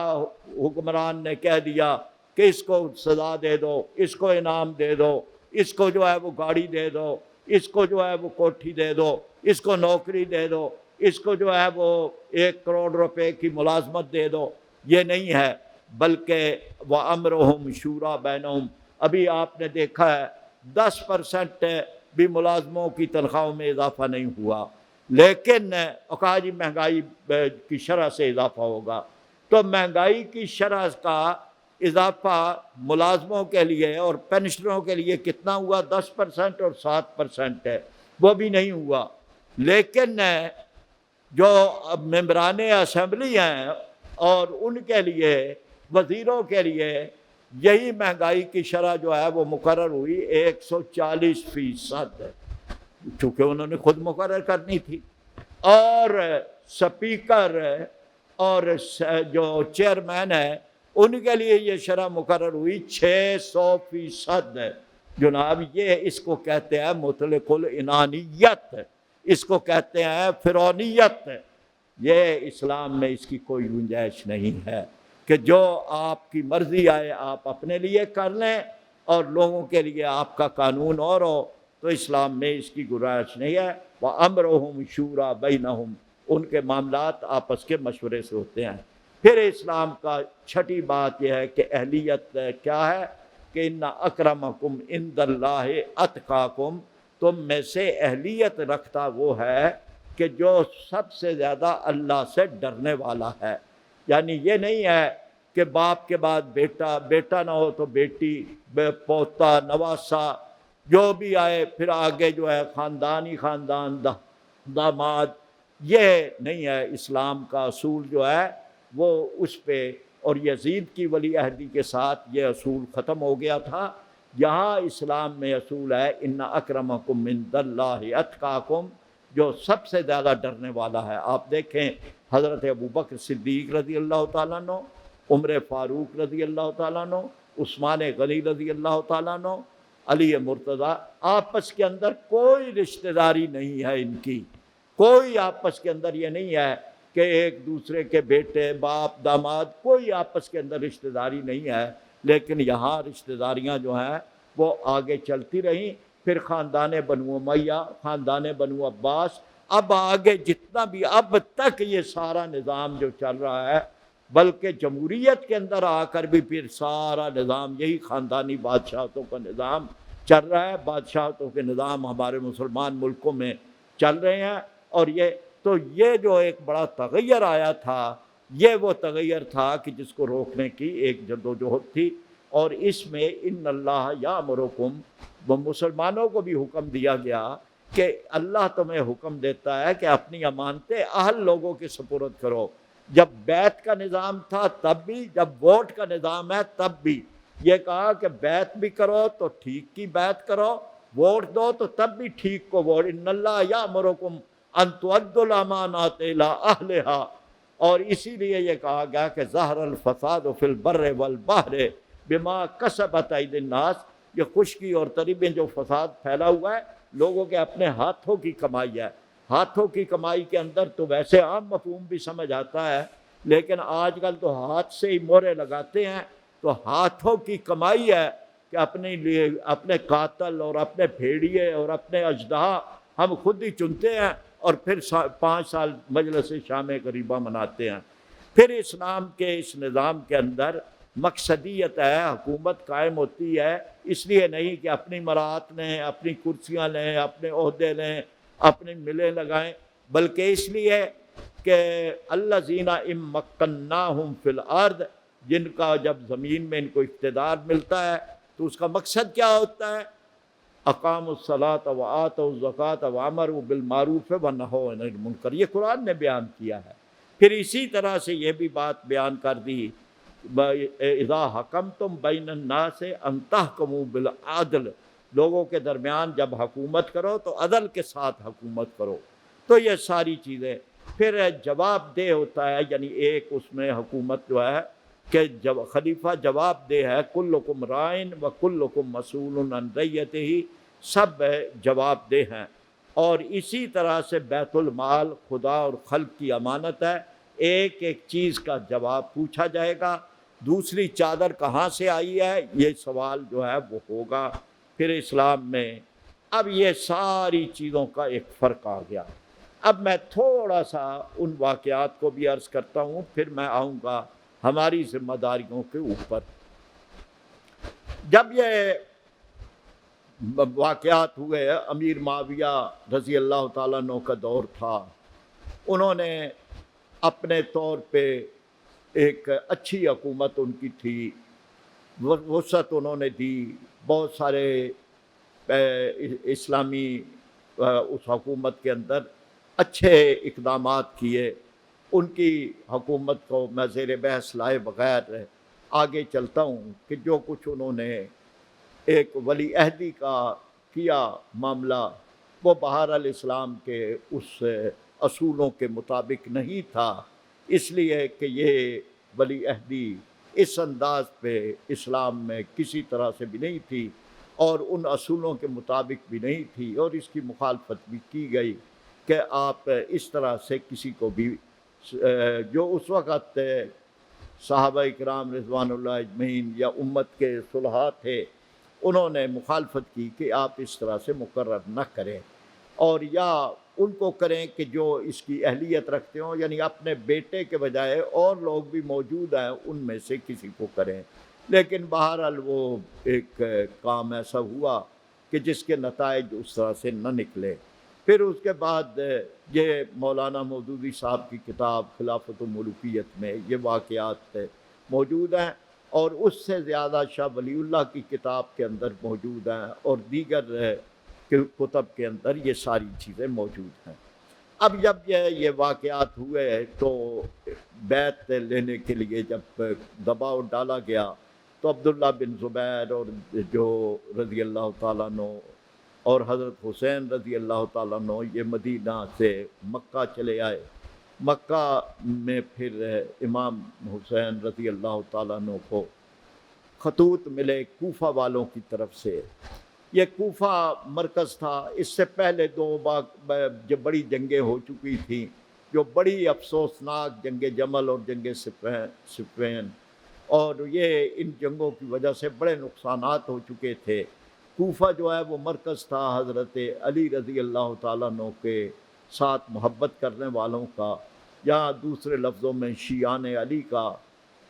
حکمران نے کہہ دیا کہ اس کو سزا دے دو، اس کو انعام دے دو، اس کو جو ہے وہ گاڑی دے دو، اس کو جو ہے وہ کوٹھی دے دو، اس کو نوکری دے دو، اس کو جو ہے وہ 1 کروڑ روپے کی ملازمت دے دو، یہ نہیں ہے، بلکہ وَأَمْرُهُمْ شُورَىٰ بَيْنَهُمْ۔ ابھی آپ نے دیکھا ہے 10% بھی ملازموں کی تنخواہوں میں اضافہ نہیں ہوا، لیکن کہا جی مہنگائی کی شرح سے اضافہ ہوگا، تو مہنگائی کی شرح کا اضافہ ملازموں کے لیے اور پینشنروں کے لیے کتنا ہوا؟ 10% اور 7% ہے، وہ بھی نہیں ہوا۔ لیکن جو ممبران اسمبلی ہیں اور ان کے لیے، وزیروں کے لیے، یہی مہنگائی کی شرح جو ہے وہ مقرر ہوئی 140%، چونکہ انہوں نے خود مقرر کرنی تھی۔ اور سپیکر اور جو چیئرمین ہے ان کے لیے یہ شرح مقرر ہوئی 600%۔ جناب یہ اس کو کہتے ہیں مطلق العنانیت، اس کو کہتے ہیں فرعونیت۔ یہ اسلام میں اس کی کوئی گنجائش نہیں ہے کہ جو آپ کی مرضی آئے آپ اپنے لیے کر لیں اور لوگوں کے لیے آپ کا قانون اور ہو، تو اسلام میں اس کی گنجائش نہیں ہے۔ وَأَمْرُهُمْ شُورَىٰ بَيْنَهُمْ، ان کے معاملات آپس کے مشورے سے ہوتے ہیں۔ پھر اسلام کا چھٹی بات یہ ہے کہ اہلیت کیا ہے کہ ان اکرمکم عند اللہ اتقاکم، تم میں سے اہلیت رکھتا وہ ہے کہ جو سب سے زیادہ اللہ سے ڈرنے والا ہے۔ یعنی یہ نہیں ہے کہ باپ کے بعد بیٹا، بیٹا نہ ہو تو بیٹی، پوتا، نواسا، جو بھی آئے، پھر آگے جو ہے خاندان ہی خاندان، داماد، یہ نہیں ہے اسلام کا اصول جو ہے وہ اس پہ۔ اور یزید کی ولی عہدی کے ساتھ یہ اصول ختم ہو گیا تھا۔ یہاں اسلام میں اصول ہے ان اکرمکم عند اللہ اتقاکم، جو سب سے زیادہ ڈرنے والا ہے۔ آپ دیکھیں حضرت ابوبکر صدیق رضی اللہ تعالیٰ عنہ، عمر فاروق رضی اللہ تعالیٰ عنہ، عثمان غنی رضی اللہ تعالیٰ عنہ، علی مرتضیٰ، آپس کے اندر کوئی رشتہ داری نہیں ہے ان کی، کوئی آپس کے اندر یہ نہیں ہے کہ ایک دوسرے کے بیٹے، باپ، داماد، کوئی آپس کے اندر رشتہ داری نہیں ہے۔ لیکن یہاں رشتہ داریاں جو ہیں وہ آگے چلتی رہیں، پھر خاندان بنو امیہ، خاندان بنو عباس، اب آگے جتنا بھی اب تک یہ سارا نظام جو چل رہا ہے، بلکہ جمہوریت کے اندر آ کر بھی پھر سارا نظام یہی خاندانی بادشاہتوں کا نظام چل رہا ہے۔ بادشاہتوں کے نظام ہمارے مسلمان ملکوں میں چل رہے ہیں۔ اور یہ جو ایک بڑا تغیر آیا تھا، یہ وہ تغیر تھا کہ جس کو روکنے کی ایک جدوجہد تھی۔ اور اس میں ان اللہ یامرکم، وہ مسلمانوں کو بھی حکم دیا گیا کہ اللہ تمہیں حکم دیتا ہے کہ اپنی امانتیں اہل لوگوں کے سپرد کرو۔ جب بیعت کا نظام تھا تب بھی، جب ووٹ کا نظام ہے تب بھی یہ کہا کہ بیعت بھی کرو تو ٹھیک کی بیعت کرو، ووٹ دو تو تب بھی ٹھیک کو ووٹ۔ ان اللہ یامرکم ان تؤدوا الامانات الی اہلھا، اور اسی لیے یہ کہا گیا کہ ظہر الفساد فی البر والبحر بما کسبت ایدی الناس، یہ خشکی اور تری میں جو فساد پھیلا ہوا ہے لوگوں کے اپنے ہاتھوں کی کمائی ہے۔ ہاتھوں کی کمائی کے اندر تو ویسے عام مفہوم بھی سمجھ آتا ہے، لیکن آج کل تو ہاتھ سے ہی مہرے لگاتے ہیں، تو ہاتھوں کی کمائی ہے کہ اپنے لیے اپنے قاتل اور اپنے بھیڑیے اور اپنے اژدہا ہم خود ہی چنتے ہیں اور پھر 5 سال مجلس شام غریبہ مناتے ہیں۔ پھر اسلام کے اس نظام کے اندر مقصدیت ہے، حکومت قائم ہوتی ہے اس لیے نہیں کہ اپنی مراعات لیں، اپنی کرسیاں لیں، اپنے عہدے لیں، اپنی ملیں لگائیں، بلکہ اس لیے کہ الذین ان مکناہم فی الارض، جن کا جب زمین میں ان کو اقتدار ملتا ہے تو اس کا مقصد کیا ہوتا ہے؟ اقاموا الصلاۃ وآتوا الزکوٰۃ وامروا بالمعروف ونہوا عن المنکر، یہ قرآن نے بیان کیا ہے۔ پھر اسی طرح سے یہ بھی بات بیان کر دی اذا حکمتم بین الناس ان تحکموا بالعدل، لوگوں کے درمیان جب حکومت کرو تو عدل کے ساتھ حکومت کرو۔ تو یہ ساری چیزیں پھر جواب دہ ہوتا ہے، یعنی ایک اس میں حکومت جو ہے کہ جب خلیفہ جواب دہ ہے، کلکم رائن و کلکم مسئول عن رعیتہ، سب جواب دہ ہیں۔ اور اسی طرح سے بیت المال خدا اور خلق کی امانت ہے، ایک ایک چیز کا جواب پوچھا جائے گا۔ دوسری چادر کہاں سے آئی ہے یہ سوال جو ہے وہ ہوگا۔ پھر اسلام میں اب یہ ساری چیزوں کا ایک فرق آ گیا۔ اب میں تھوڑا سا ان واقعات کو بھی عرض کرتا ہوں، پھر میں آؤں گا ہماری ذمہ داریوں کے اوپر۔ جب یہ واقعات ہوئے، امیر معاویہ رضی اللہ تعالیٰ عنہ کا دور تھا، انہوں نے اپنے طور پہ ایک اچھی حکومت ان کی تھی، وسعت انہوں نے دی، بہت سارے اسلامی اس حکومت کے اندر اچھے اقدامات کیے۔ ان کی حکومت کو میں زیر بحث لائے بغیر آگے چلتا ہوں کہ جو کچھ انہوں نے ایک ولی عہدی کا کیا معاملہ، وہ بہرحال اسلام کے اس اصولوں کے مطابق نہیں تھا، اس لیے کہ یہ ولی عہدی اس انداز پہ اسلام میں کسی طرح سے بھی نہیں تھی اور ان اصولوں کے مطابق بھی نہیں تھی، اور اس کی مخالفت بھی کی گئی کہ آپ اس طرح سے کسی کو بھی جو اس وقت صحابہ اکرام رضوان اللہ اجمعین یا امت کے صلحاء تھے، انہوں نے مخالفت کی کہ آپ اس طرح سے مقرر نہ کریں، اور یا ان کو کریں کہ جو اس کی اہلیت رکھتے ہوں، یعنی اپنے بیٹے کے بجائے اور لوگ بھی موجود ہیں ان میں سے کسی کو کریں۔ لیکن بہرحال وہ ایک کام ایسا ہوا کہ جس کے نتائج اس طرح سے نہ نکلے۔ پھر اس کے بعد یہ مولانا مودودی صاحب کی کتاب خلافت و ملوکیت میں یہ واقعات موجود ہیں، اور اس سے زیادہ شاہ ولی اللہ کی کتاب کے اندر موجود ہیں، اور دیگر کتب کے اندر یہ ساری چیزیں موجود ہیں۔ اب جب یہ واقعات ہوئے تو بیعت لینے کے لیے جب دباؤ ڈالا گیا تو عبداللہ بن زبیر اور جو رضی اللہ تعالیٰ عنہ اور حضرت حسین رضی اللہ تعالیٰ عنہ یہ مدینہ سے مکہ چلے آئے۔ مکہ میں پھر امام حسین رضی اللہ تعالیٰ عنہ کو خطوط ملے کوفہ والوں کی طرف سے۔ یہ کوفہ مرکز تھا، اس سے پہلے دو جو بڑی جنگیں ہو چکی تھیں، جو بڑی افسوسناک جنگ جمل اور جنگ صفین، اور یہ ان جنگوں کی وجہ سے بڑے نقصانات ہو چکے تھے۔ کوفہ جو ہے وہ مرکز تھا حضرت علی رضی اللہ تعالیٰ عنہ کے ساتھ محبت کرنے والوں کا، یا دوسرے لفظوں میں شیعان علی کا،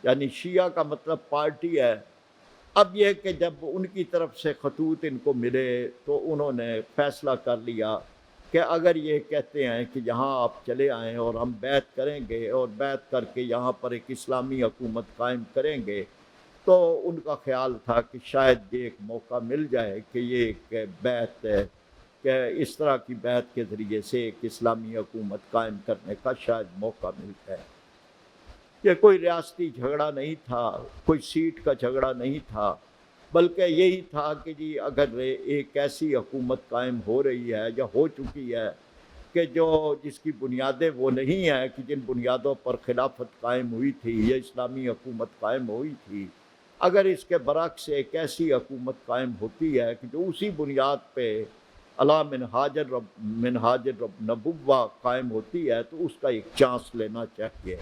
یعنی شیعہ کا مطلب پارٹی ہے۔ اب یہ کہ جب ان کی طرف سے خطوط ان کو ملے تو انہوں نے فیصلہ کر لیا کہ اگر یہ کہتے ہیں کہ یہاں آپ چلے آئیں اور ہم بیعت کریں گے اور بیعت کر کے یہاں پر ایک اسلامی حکومت قائم کریں گے، تو ان کا خیال تھا کہ شاید یہ ایک موقع مل جائے کہ یہ ایک بیعت ہے کہ اس طرح کی بیعت کے ذریعے سے ایک اسلامی حکومت قائم کرنے کا شاید موقع مل جائے۔ یہ کوئی ریاستی جھگڑا نہیں تھا، کوئی سیٹ کا جھگڑا نہیں تھا، بلکہ یہی تھا کہ جی اگر ایک ایسی حکومت قائم ہو رہی ہے یا ہو چکی ہے کہ جس کی بنیادیں وہ نہیں ہیں کہ جن بنیادوں پر خلافت قائم ہوئی تھی یا اسلامی حکومت قائم ہوئی تھی، اگر اس کے برعکس ایک ایسی حکومت قائم ہوتی ہے کہ جو اسی بنیاد پہ علی منہاج النبوہ قائم ہوتی ہے، تو اس کا ایک چانس لینا چاہیے۔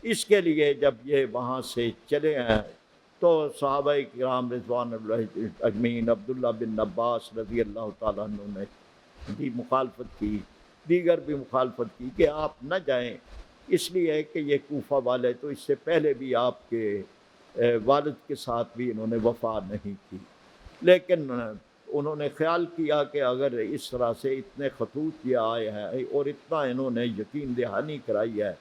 اس کے لیے جب یہ وہاں سے چلے ہیں تو صحابہ کرام رضوان اللہ اجمعین، عبداللہ بن عباس رضی اللہ تعالیٰ عنہ نے بھی مخالفت کی، دیگر بھی مخالفت کی کہ آپ نہ جائیں، اس لیے کہ یہ کوفہ والے تو اس سے پہلے بھی آپ کے والد کے ساتھ بھی انہوں نے وفا نہیں کی، لیکن انہوں نے خیال کیا کہ اگر اس طرح سے اتنے خطوط یہ آئے ہیں اور اتنا انہوں نے یقین دہانی کرائی ہے،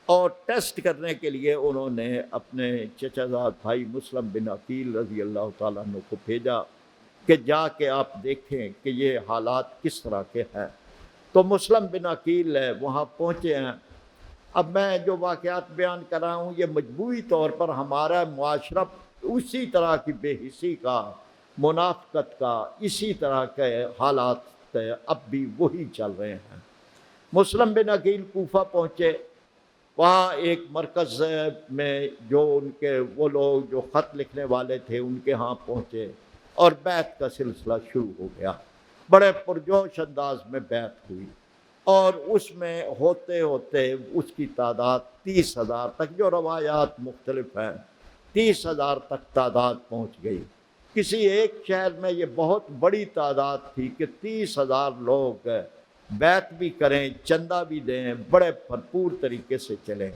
اور ٹیسٹ کرنے کے لیے انہوں نے اپنے چچا زاد بھائی مسلم بن عقیل رضی اللہ تعالیٰ عنہ کو بھیجا کہ جا کے آپ دیکھیں کہ یہ حالات کس طرح کے ہیں۔ تو مسلم بن عقیل وہاں پہنچے ہیں۔ اب میں جو واقعات بیان کر رہا ہوں یہ مجموعی طور پر ہمارا معاشرہ اسی طرح کی بے حسی کا، منافقت کا، اسی طرح کے حالات اب بھی وہی چل رہے ہیں۔ مسلم بن عقیل کوفہ پہنچے، وہاں ایک مرکز میں جو ان کے وہ لوگ جو خط لکھنے والے تھے ان کے ہاں پہنچے، اور بیعت کا سلسلہ شروع ہو گیا۔ بڑے پرجوش انداز میں بیعت ہوئی، اور اس میں ہوتے ہوتے اس کی تعداد 30,000 تک، جو روایات مختلف ہیں، 30,000 تک تعداد پہنچ گئی۔ کسی ایک شہر میں یہ بہت بڑی تعداد تھی کہ 30,000 لوگ بیعت بھی کریں، چندہ بھی دیں، بڑے بھرپور طریقے سے چلیں،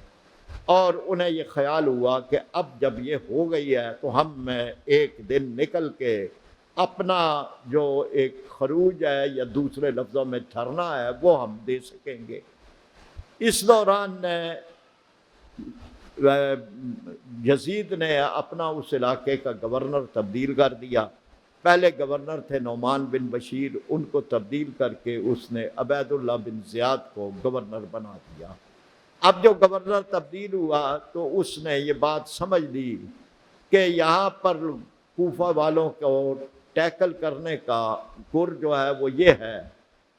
اور انہیں یہ خیال ہوا کہ اب جب یہ ہو گئی ہے تو ہم میں ایک دن نکل کے اپنا جو ایک خروج ہے یا دوسرے لفظوں میں دھرنا ہے وہ ہم دے سکیں گے۔ اس دوران یزید نے اپنا اس علاقے کا گورنر تبدیل کر دیا۔ پہلے گورنر تھے نعمان بن بشیر، ان کو تبدیل کر کے اس نے عبید اللہ بن زیاد کو گورنر بنا دیا۔ اب جو گورنر تبدیل ہوا تو اس نے یہ بات سمجھ لی کہ یہاں پر کوفہ والوں کو ٹیکل کرنے کا گر جو ہے وہ یہ ہے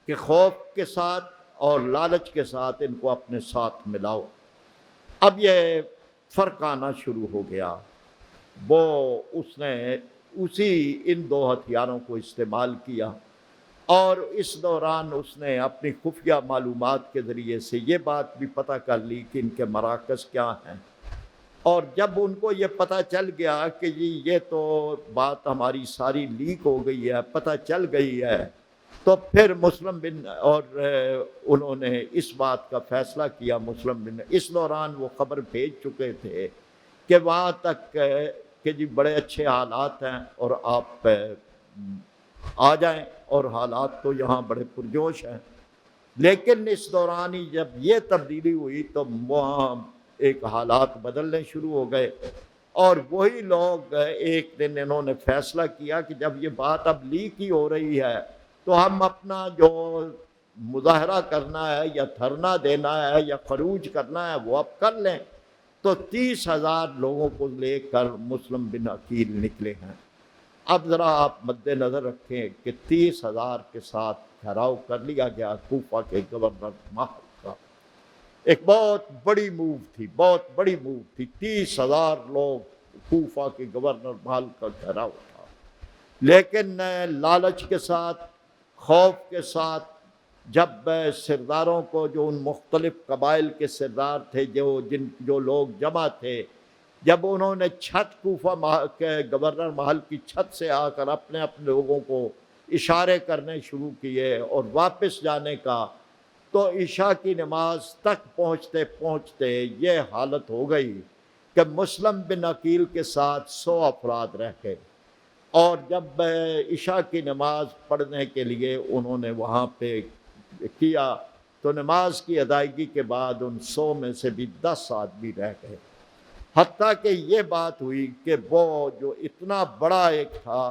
کہ خوف کے ساتھ اور لالچ کے ساتھ ان کو اپنے ساتھ ملاؤ۔ اب یہ فرق آنا شروع ہو گیا۔ وہ اس نے ان دو ہتھیاروں کو استعمال کیا، اور اس دوران اس نے اپنی خفیہ معلومات کے ذریعے سے یہ بات بھی پتہ کر لی کہ ان کے مراکز کیا ہیں۔ اور جب ان کو یہ پتہ چل گیا کہ جی یہ تو بات ہماری ساری لیک ہو گئی ہے، پتہ چل گئی ہے، تو پھر مسلم بن اور انہوں نے اس بات کا فیصلہ کیا۔ مسلم بن اس دوران وہ خبر بھیج چکے تھے کہ وہاں تک کہ جی بڑے اچھے حالات ہیں اور آپ آ جائیں، اور حالات تو یہاں بڑے پرجوش ہیں۔ لیکن اس دوران ہی جب یہ تبدیلی ہوئی تو وہاں ایک حالات بدلنے شروع ہو گئے، اور وہی لوگ ایک دن انہوں نے فیصلہ کیا کہ جب یہ بات اب لیک ہی ہو رہی ہے تو ہم اپنا جو مظاہرہ کرنا ہے یا دھرنا دینا ہے یا خروج کرنا ہے وہ اب کر لیں۔ تو 30,000 لوگوں کو لے کر مسلم بن عقیل نکلے ہیں۔ اب ذرا آپ مد نظر رکھیں کہ 30,000 کے ساتھ گھیراؤ کر لیا گیا کوفہ کے گورنر محل کا۔ ایک بہت بڑی موو تھی، بہت بڑی موو تھی۔ 30,000 لوگ کوفہ کے گورنر محل کا گھیراؤ تھا، لیکن لالچ کے ساتھ، خوف کے ساتھ، جب سرداروں کو، جو ان مختلف قبائل کے سردار تھے، جو لوگ جمع تھے، جب انہوں نے چھت کوفہ کے گورنر محل کی چھت سے آ کر اپنے لوگوں کو اشارے کرنے شروع کیے اور واپس جانے کا، تو عشاء کی نماز تک پہنچتے پہنچتے یہ حالت ہو گئی کہ مسلم بن عقیل کے ساتھ 100 افراد رہ گئے۔ اور جب عشاء کی نماز پڑھنے کے لیے انہوں نے وہاں پہ کیا تو نماز کی ادائیگی کے بعد ان 100 میں سے بھی 10 آدمی رہ گئے۔ حتیٰ کہ یہ بات ہوئی کہ وہ جو اتنا بڑا ایک تھا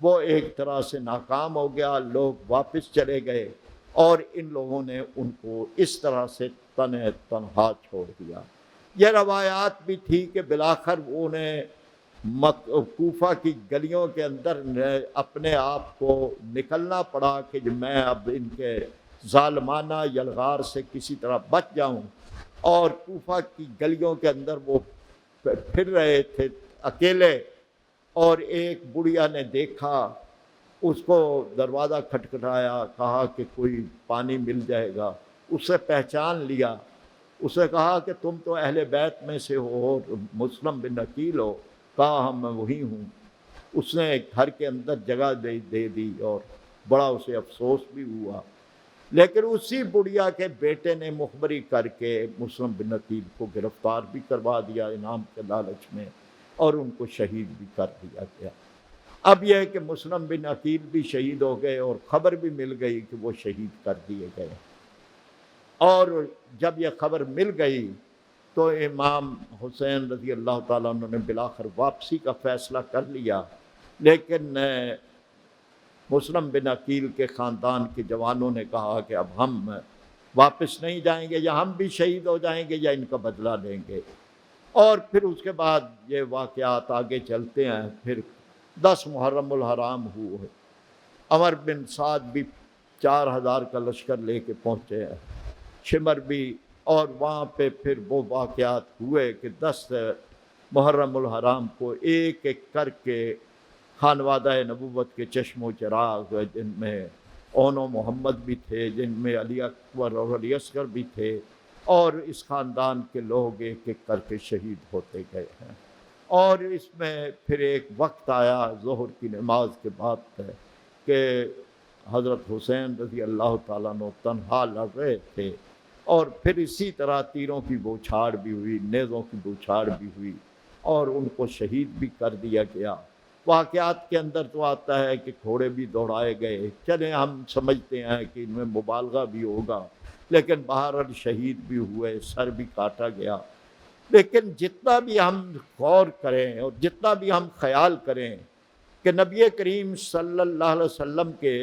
وہ ایک طرح سے ناکام ہو گیا، لوگ واپس چلے گئے، اور ان لوگوں نے ان کو اس طرح سے تنہا چھوڑ دیا۔ یہ روایات بھی تھی کہ بالآخر انہیں کوفہ کی گلیوں کے اندر اپنے آپ کو نکلنا پڑا کہ میں اب ان کے ظالمانہ یلغار سے کسی طرح بچ جاؤں، اور کوفہ کی گلیوں کے اندر وہ پھر رہے تھے اکیلے، اور ایک بڑھیا نے دیکھا، اس کو دروازہ کھٹکھٹایا، کہا کہ کوئی پانی مل جائے گا، اسے پہچان لیا، اسے کہا کہ تم تو اہل بیت میں سے ہو، مسلم بن عقیل ہو، کہا ہم میں وہی ہوں۔ اس نے گھر کے اندر جگہ دے دی، اور بڑا اسے افسوس بھی ہوا، لیکن اسی بڑھیا کے بیٹے نے مخبری کر کے مسلم بن عقیل کو گرفتار بھی کروا دیا انعام کے لالچ میں، اور ان کو شہید بھی کر دیا گیا۔ اب یہ ہے کہ مسلم بن عقیل بھی شہید ہو گئے، اور خبر بھی مل گئی کہ وہ شہید کر دیے گئے۔ اور جب یہ خبر مل گئی تو امام حسین رضی اللہ تعالیٰ عنہ نے بالآخر واپسی کا فیصلہ کر لیا، لیکن مسلم بن عقیل کے خاندان کے جوانوں نے کہا کہ اب ہم واپس نہیں جائیں گے، یا ہم بھی شہید ہو جائیں گے یا ان کا بدلہ لیں گے۔ اور پھر اس کے بعد یہ واقعات آگے چلتے ہیں۔ پھر 10 محرم الحرام ہوئے، عمر بن سعد بھی 4,000 کا لشکر لے کے پہنچے ہیں، شمر بھی، اور وہاں پہ پھر وہ واقعات ہوئے کہ 10 محرم الحرام کو ایک ایک کر کے خانوادہ نبوت کے چشم و چراغ، جن میں اون و محمد بھی تھے، جن میں علی اکبر اور علی اصغر بھی تھے، اور اس خاندان کے لوگ ایک ایک کر کے شہید ہوتے گئے ہیں۔ اور اس میں پھر ایک وقت آیا ظہر کی نماز کے بعد کہ حضرت حسین رضی اللہ تعالیٰ عنہ تنہا لڑ رہے تھے، اور پھر اسی طرح تیروں کی بوچھاڑ بھی ہوئی، نیزوں کی بوچھاڑ بھی ہوئی، اور ان کو شہید بھی کر دیا گیا۔ واقعات کے اندر تو آتا ہے کہ گھوڑے بھی دوڑائے گئے، چلیں ہم سمجھتے ہیں کہ ان میں مبالغہ بھی ہوگا، لیکن بہرحال شہید بھی ہوئے، سر بھی کاٹا گیا۔ لیکن جتنا بھی ہم غور کریں اور جتنا بھی ہم خیال کریں کہ نبی کریم صلی اللہ علیہ وسلم کے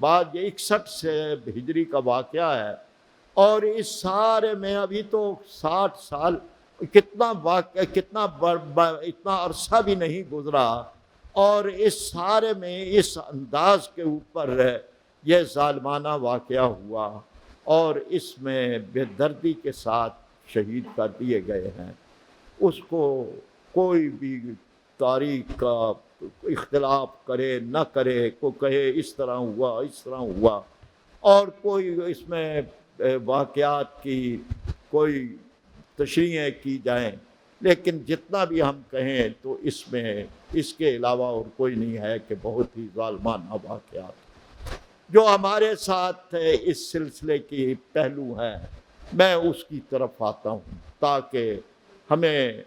بعد یہ 61 سے ہجری کا واقعہ ہے، اور اس سارے میں ابھی تو 60 سال کتنا اتنا عرصہ بھی نہیں گزرا، اور اس سارے میں اس انداز کے اوپر یہ ظالمانہ واقعہ ہوا، اور اس میں بے دردی کے ساتھ شہید کر دیے گئے ہیں۔ اس کو کوئی بھی تاریخ کا اختلاف کرے نہ کرے، کو کہے اس طرح ہوا اس طرح ہوا، اور کوئی اس میں واقعات کی کوئی تشریحیں کی جائیں، لیکن جتنا بھی ہم کہیں تو اس میں اس کے علاوہ اور کوئی نہیں ہے کہ بہت ہی ظالمانہ واقعات جو ہمارے ساتھ اس سلسلے کی پہلو ہیں، میں اس کی طرف آتا ہوں تاکہ ہمیں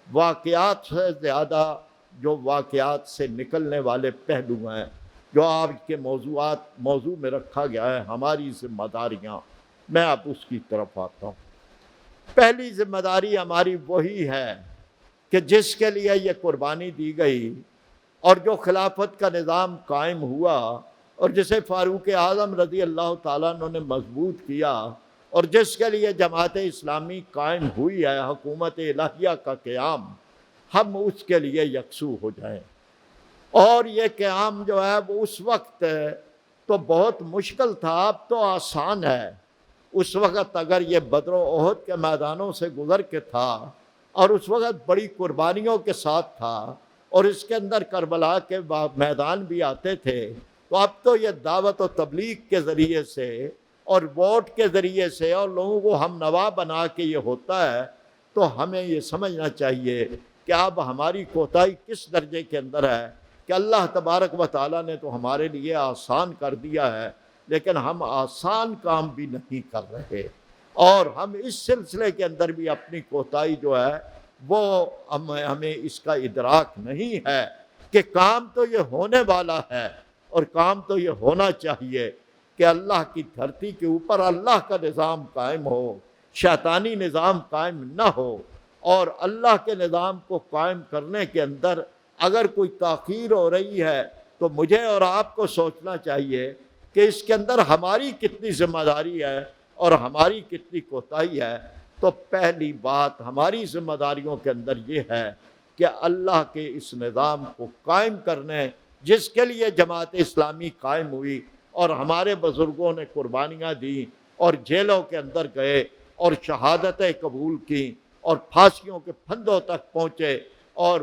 واقعات سے زیادہ جو واقعات سے نکلنے والے پہلو ہیں، جو آج کے موضوع میں رکھا گیا ہے، ہماری ذمہ داریاں، میں اب اس کی طرف آتا ہوں۔ پہلی ذمہ داری ہماری وہی ہے کہ جس کے لیے یہ قربانی دی گئی اور جو خلافت کا نظام قائم ہوا اور جسے فاروق اعظم رضی اللہ تعالیٰ عنہ نے مضبوط کیا اور جس کے لیے جماعت اسلامی قائم ہوئی ہے، حکومت الہیہ کا قیام، ہم اس کے لیے یکسو ہو جائیں۔ اور یہ قیام جو ہے وہ اس وقت تو بہت مشکل تھا، اب تو آسان ہے۔ اس وقت اگر یہ بدر و احد کے میدانوں سے گزر کے تھا اور اس وقت بڑی قربانیوں کے ساتھ تھا اور اس کے اندر کربلا کے میدان بھی آتے تھے، تو اب تو یہ دعوت و تبلیغ کے ذریعے سے اور ووٹ کے ذریعے سے اور لوگوں کو ہم نوا بنا کے یہ ہوتا ہے، تو ہمیں یہ سمجھنا چاہیے کہ اب ہماری کوتاہی کس درجے کے اندر ہے کہ اللہ تبارک و تعالیٰ نے تو ہمارے لیے آسان کر دیا ہے، لیکن ہم آسان کام بھی نہیں کر رہے، اور ہم اس سلسلے کے اندر بھی اپنی کوتاہی جو ہے وہ ہمیں اس کا ادراک نہیں ہے کہ کام تو یہ ہونے والا ہے اور کام تو یہ ہونا چاہیے کہ اللہ کی دھرتی کے اوپر اللہ کا نظام قائم ہو، شیطانی نظام قائم نہ ہو، اور اللہ کے نظام کو قائم کرنے کے اندر اگر کوئی تاخیر ہو رہی ہے تو مجھے اور آپ کو سوچنا چاہیے کہ اس کے اندر ہماری کتنی ذمہ داری ہے اور ہماری کتنی کوتاہی ہے۔ تو پہلی بات ہماری ذمہ داریوں کے اندر یہ ہے کہ اللہ کے اس نظام کو قائم کرنے جس کے لیے جماعت اسلامی قائم ہوئی اور ہمارے بزرگوں نے قربانیاں دیں اور جیلوں کے اندر گئے اور شہادتیں قبول کی اور پھانسیوں کے پھندوں تک پہنچے، اور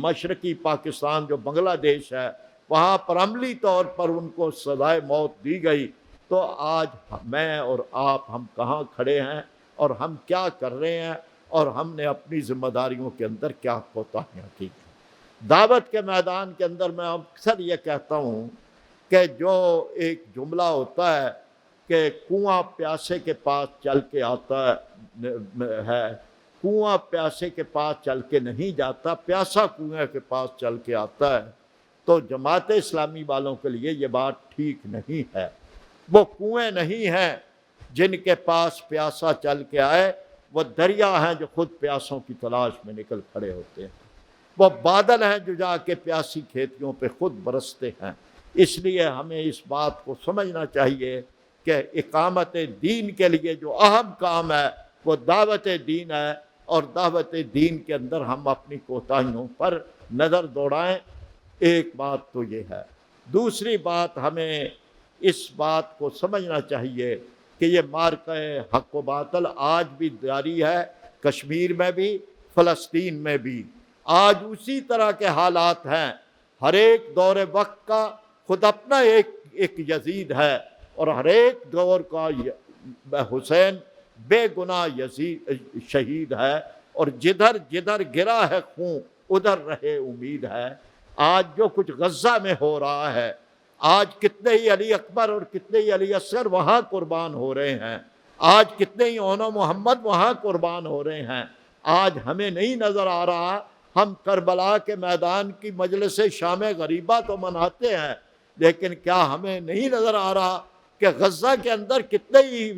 مشرقی پاکستان جو بنگلہ دیش ہے وہاں پر عملی طور پر ان کو سزائے موت دی گئی، تو آج میں اور آپ ہم کہاں کھڑے ہیں اور ہم کیا کر رہے ہیں اور ہم نے اپنی ذمہ داریوں کے اندر کیا کوتاہیاں کی۔ دعوت کے میدان کے اندر میں اکثر یہ کہتا ہوں کہ جو ایک جملہ ہوتا ہے کہ کنواں پیاسے کے پاس چل کے آتا ہے، کنواں پیاسے کے پاس چل کے نہیں جاتا، پیاسا کنویں کے پاس چل کے آتا ہے، تو جماعت اسلامی والوں کے لیے یہ بات ٹھیک نہیں ہے۔ وہ کنویں نہیں ہیں جن کے پاس پیاسا چل کے آئے، وہ دریا ہیں جو خود پیاسوں کی تلاش میں نکل کھڑے ہوتے ہیں، وہ بادل ہیں جو جا کے پیاسی کھیتیوں پہ خود برستے ہیں۔ اس لیے ہمیں اس بات کو سمجھنا چاہیے کہ اقامت دین کے لیے جو اہم کام ہے وہ دعوت دین ہے، اور دعوت دین کے اندر ہم اپنی کوتاہیوں پر نظر دوڑائیں۔ ایک بات تو یہ ہے۔ دوسری بات، ہمیں اس بات کو سمجھنا چاہیے کہ یہ معرکہ حق و باطل آج بھی جاری ہے، کشمیر میں بھی، فلسطین میں بھی آج اسی طرح کے حالات ہیں۔ ہر ایک دور وقت کا خود اپنا ایک یزید ہے، اور ہر ایک دور کا حسین بے گناہ یزید شہید ہے، اور جدھر جدھر گرا ہے خون ادھر رہے امید ہے۔ آج جو کچھ غزہ میں ہو رہا ہے، آج کتنے ہی علی اکبر اور کتنے ہی علی اصغر وہاں قربان ہو رہے ہیں، آج کتنے ہی اونو محمد وہاں قربان ہو رہے ہیں۔ آج ہمیں نہیں نظر آ رہا، ہم کربلا کے میدان کی مجلس شام غریبہ تو مناتے ہیں، لیکن کیا ہمیں نہیں نظر آ رہا کہ غزہ کے اندر کتنے ہی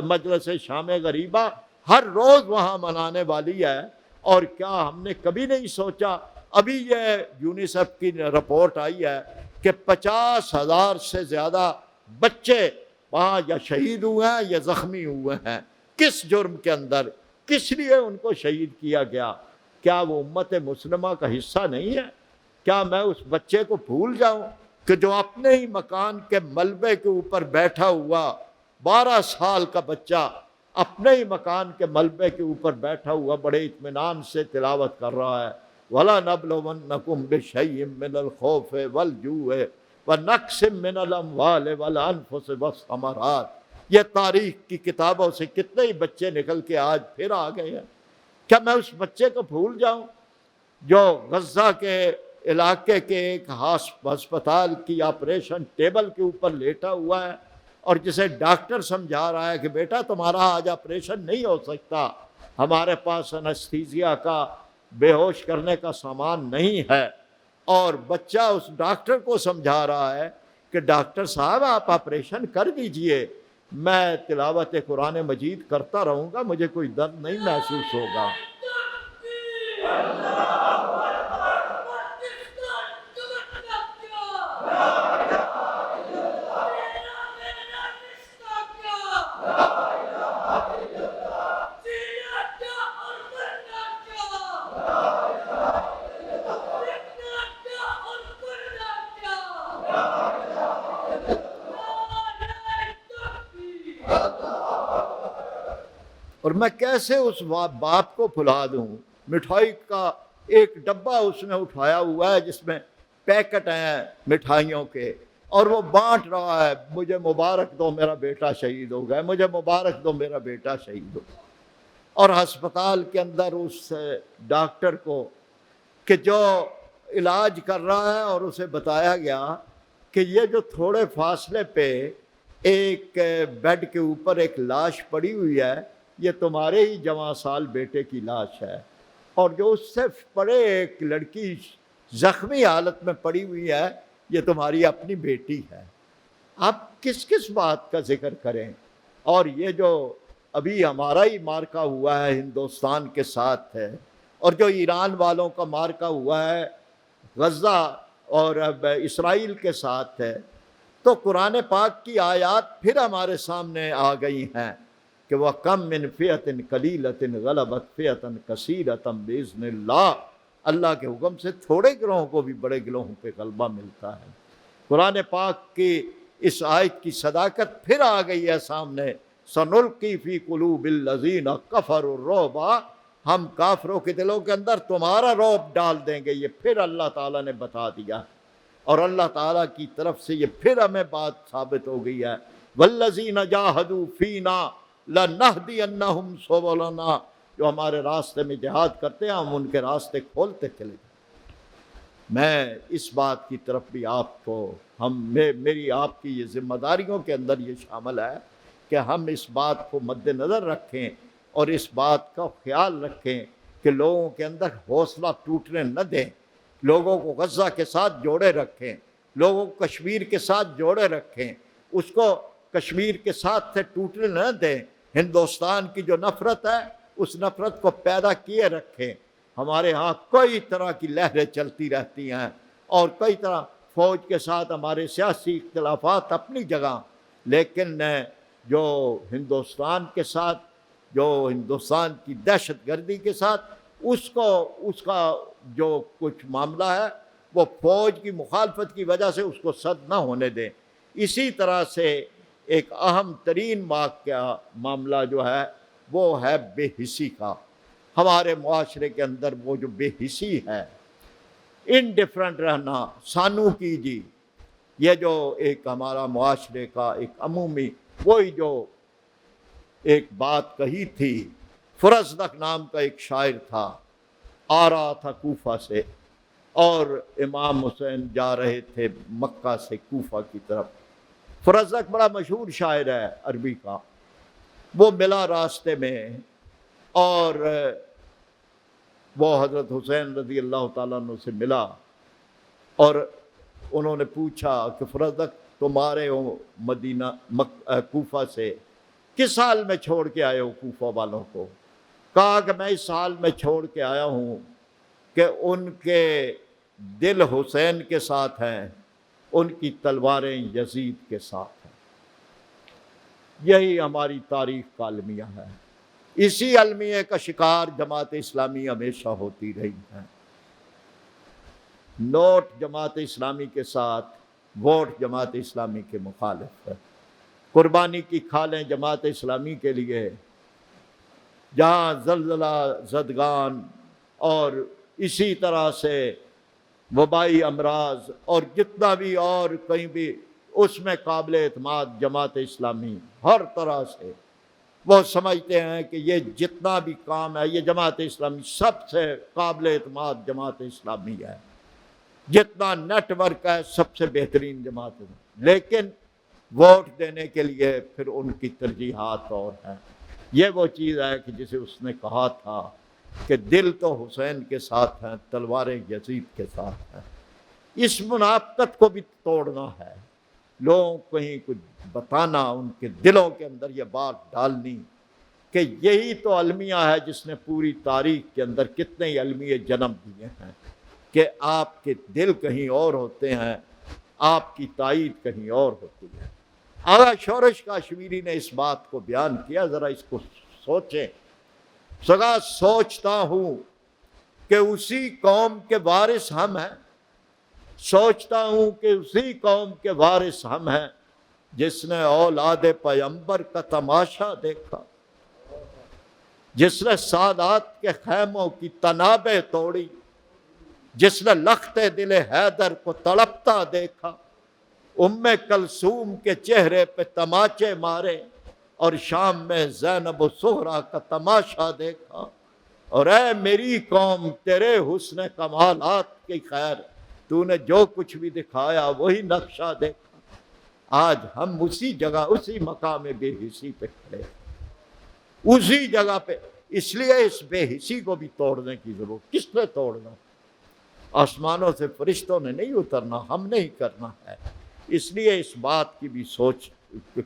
مجلس شام غریبہ ہر روز وہاں منانے والی ہے۔ اور کیا ہم نے کبھی نہیں سوچا، ابھی یہ یونیسیف کی رپورٹ آئی ہے کہ 50,000 سے زیادہ بچے وہاں یا شہید ہوئے ہیں یا زخمی ہوئے ہیں۔ کس جرم کے اندر؟ کس لیے ان کو شہید کیا گیا؟ کیا وہ امت مسلمہ کا حصہ نہیں ہے؟ کیا میں اس بچے کو بھول جاؤں کہ جو اپنے ہی مکان کے ملبے کے اوپر بیٹھا ہوا 12 سال کا بچہ اپنے ہی مکان کے ملبے کے اوپر بیٹھا ہوا بڑے اطمینان سے تلاوت کر رہا ہے، وَلَنَبْلُوَنَّكُمْ بِشَيْءٍ مِّنَ الْخَوْفِ وَالْجُوعِ وَنَقْصٍ مِّنَ الْأَمْوَالِ وَالْأَنفُسِ وَالثَّمَرَاتِ۔ یہ تاریخ کی کتابوں سے کتنے ہی بچے نکل کے آج پھر آ گئے ہیں۔ کیا میں اس بچے کو بھول جاؤں جو غزہ کے علاقے کے ایک ہسپتال کی آپریشن ٹیبل کے اوپر لیٹا ہوا ہے اور جسے ڈاکٹر سمجھا رہا ہے کہ بیٹا تمہارا آج آپریشن نہیں ہو سکتا، ہمارے پاس انستھیزیا کا بے ہوش کرنے کا سامان نہیں ہے، اور بچہ اس ڈاکٹر کو سمجھا رہا ہے کہ ڈاکٹر صاحب آپ آپریشن کر دیجئے، میں تلاوت قرآن مجید کرتا رہوں گا، مجھے کوئی درد نہیں محسوس ہوگا۔ اور میں کیسے اس باپ کو بھلا دوں؟ مٹھائی کا ایک ڈبہ اس نے اٹھایا ہوا ہے جس میں پیکٹ ہیں مٹھائیوں کے، اور وہ بانٹ رہا ہے، مجھے مبارک دو میرا بیٹا شہید ہو گیا، مجھے مبارک دو میرا بیٹا شہید ہو گیا۔ اور ہسپتال کے اندر اس ڈاکٹر کو کہ جو علاج کر رہا ہے، اور اسے بتایا گیا کہ یہ جو تھوڑے فاصلے پہ ایک بیڈ کے اوپر ایک لاش پڑی ہوئی ہے، یہ تمہارے ہی جوان سال بیٹے کی لاش ہے، اور جو اس سے پڑے ایک لڑکی زخمی حالت میں پڑی ہوئی ہے، یہ تمہاری اپنی بیٹی ہے۔ آپ کس کس بات کا ذکر کریں؟ اور یہ جو ابھی ہمارا ہی مارکا ہوا ہے ہندوستان کے ساتھ ہے، اور جو ایران والوں کا مارکا ہوا ہے غزہ اور اب اسرائیل کے ساتھ ہے، تو قرآن پاک کی آیات پھر ہمارے سامنے آ گئی ہیں کہ وَكَمْ مِنْ فِئَةٍ قَلِيلَةٍ غَلَبَتْ فِئَةً كَثِيرَةً بِإِذْنِ اللَّهِ۔ اللہ کے حکم سے تھوڑے گروہوں کو بھی بڑے گروہوں پہ غلبہ ملتا ہے۔ قرآن پاک کی اس آیت کی صداقت پھر آ گئی ہے سامنے، سَنُلْقِي فِي قُلُوبِ الَّذِينَ كَفَرُوا الرُّعْبَ، ہم کافروں کے دلوں کے اندر تمہارا رعب ڈال دیں گے۔ یہ پھر اللہ تعالیٰ نے بتا دیا، اور اللہ تعالیٰ کی طرف سے یہ پھر ہمیں بات ثابت ہو گئی ہے، وَالَّذِينَ جَاهَدُوا فِينَا لَنَهْدِيَنَّهُمْ سُبُلَنَا، جو ہمارے راستے میں جہاد کرتے ہیں ہم ان کے راستے کھولتے چلے جائیں۔ میں اس بات کی طرف بھی آپ کو میری آپ کی یہ ذمہ داریوں کے اندر یہ شامل ہے کہ ہم اس بات کو مد نظر رکھیں اور اس بات کا خیال رکھیں کہ لوگوں کے اندر حوصلہ ٹوٹنے نہ دیں، لوگوں کو غزہ کے ساتھ جوڑے رکھیں، لوگوں کو کشمیر کے ساتھ جوڑے رکھیں، اس کو کشمیر کے ساتھ سے ٹوٹنے نہ دیں۔ ہندوستان کی جو نفرت ہے اس نفرت کو پیدا کیے رکھیں۔ ہمارے ہاں کئی طرح کی لہریں چلتی رہتی ہیں، اور کئی طرح فوج کے ساتھ ہمارے سیاسی اختلافات اپنی جگہ، لیکن جو ہندوستان کے ساتھ، جو ہندوستان کی دہشت گردی کے ساتھ اس کا جو کچھ معاملہ ہے وہ فوج کی مخالفت کی وجہ سے اس کو سد نہ ہونے دیں۔ اسی طرح سے ایک اہم ترین واقعہ معاملہ جو ہے وہ ہے بے حسی کا۔ ہمارے معاشرے کے اندر وہ جو بے حسی ہے، انڈیفرنٹ رہنا، سانو کیجی، یہ جو ایک ہمارا معاشرے کا ایک عمومی، وہی جو ایک بات کہی تھی، فرزدق نام کا ایک شاعر تھا، آ رہا تھا کوفہ سے، اور امام حسین جا رہے تھے مکہ سے کوفہ کی طرف۔ فرزدق بڑا مشہور شاعر ہے عربی کا، وہ ملا راستے میں، اور وہ حضرت حسین رضی اللہ تعالیٰ عنہ سے ملا، اور انہوں نے پوچھا کہ فرزدق تم آ رہے ہو مدینہ کوفہ سے، کس حال میں چھوڑ کے آئے ہو کوفہ والوں کو؟ کہا کہ میں اس حال میں چھوڑ کے آیا ہوں کہ ان کے دل حسین کے ساتھ ہیں، ان کی تلواریں یزید کے ساتھ ہیں۔ یہی ہماری تاریخ کا المیہ ہے، اسی المیہ کا شکار جماعت اسلامی ہمیشہ ہوتی رہی ہے۔ نوٹ جماعت اسلامی کے ساتھ، ووٹ جماعت اسلامی کے مخالف ہے۔ قربانی کی کھالیں جماعت اسلامی کے لیے، جہاں زلزلہ زدگان اور اسی طرح سے وبائی امراض اور جتنا بھی اور کہیں بھی، اس میں قابل اعتماد جماعت اسلامی ہر طرح سے، وہ سمجھتے ہیں کہ یہ جتنا بھی کام ہے یہ جماعت اسلامی سب سے قابل اعتماد جماعت اسلامی ہے، جتنا نیٹ ورک ہے سب سے بہترین جماعت ہے۔ لیکن ووٹ دینے کے لیے پھر ان کی ترجیحات اور ہیں۔ یہ وہ چیز ہے کہ جسے اس نے کہا تھا کہ دل تو حسین کے ساتھ ہیں، تلواریں یزید کے ساتھ ہیں۔ اس منافقت کو بھی توڑنا ہے، لوگوں کو کہیں کچھ بتانا، ان کے دلوں کے اندر یہ بات ڈالنی کہ یہی تو المیہ ہے جس نے پوری تاریخ کے اندر کتنے ہی المیے جنم دیے ہیں، کہ آپ کے دل کہیں اور ہوتے ہیں، آپ کی تائید کہیں اور ہوتی ہے۔ آغا شورش کاشمیری نے اس بات کو بیان کیا، ذرا اس کو سوچیں۔ سگا سوچتا ہوں کہ اسی قوم کے وارث ہم ہیں، سوچتا ہوں کہ اسی قوم کے وارث ہم ہیں جس نے اولاد پیغمبر کا تماشا دیکھا، جس نے سادات کے خیموں کی تنابیں توڑی، جس نے لخت دل حیدر کو تڑپتا دیکھا، ام کلثوم کے چہرے پہ تماچے مارے اور شام میں زینب و سہرا کا تماشا دیکھا۔ اور اے میری قوم، تیرے حسن کمالات کی خیر، تو نے جو کچھ بھی دکھایا وہی نقشہ دیکھا۔ آج ہم اسی جگہ، اسی مقام بے حسی پہ کھڑے، اسی جگہ پہ۔ اس لیے اس بے حسی کو بھی توڑنے کی ضرورت۔ کس نے توڑنا؟ آسمانوں سے فرشتوں نے نہیں اترنا، ہم نے ہی کرنا ہے۔ اس لیے اس بات کی بھی سوچ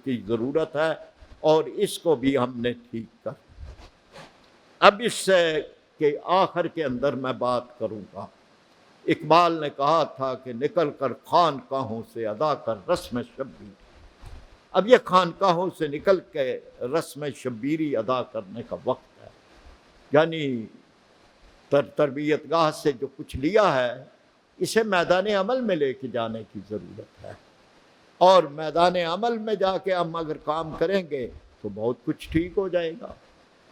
کی ضرورت ہے اور اس کو بھی ہم نے ٹھیک کر۔ اب اس سے کہ آخر کے اندر میں بات کروں گا، اقبال نے کہا تھا کہ نکل کر خانقاہوں سے ادا کر رسم شبیر۔ اب یہ خانقاہوں سے نکل کے رسم شبیری ادا کرنے کا وقت ہے، یعنی تربیت گاہ سے جو کچھ لیا ہے اسے میدان عمل میں لے کے جانے کی ضرورت ہے، اور میدان عمل میں جا کے ہم اگر کام کریں گے تو بہت کچھ ٹھیک ہو جائے گا۔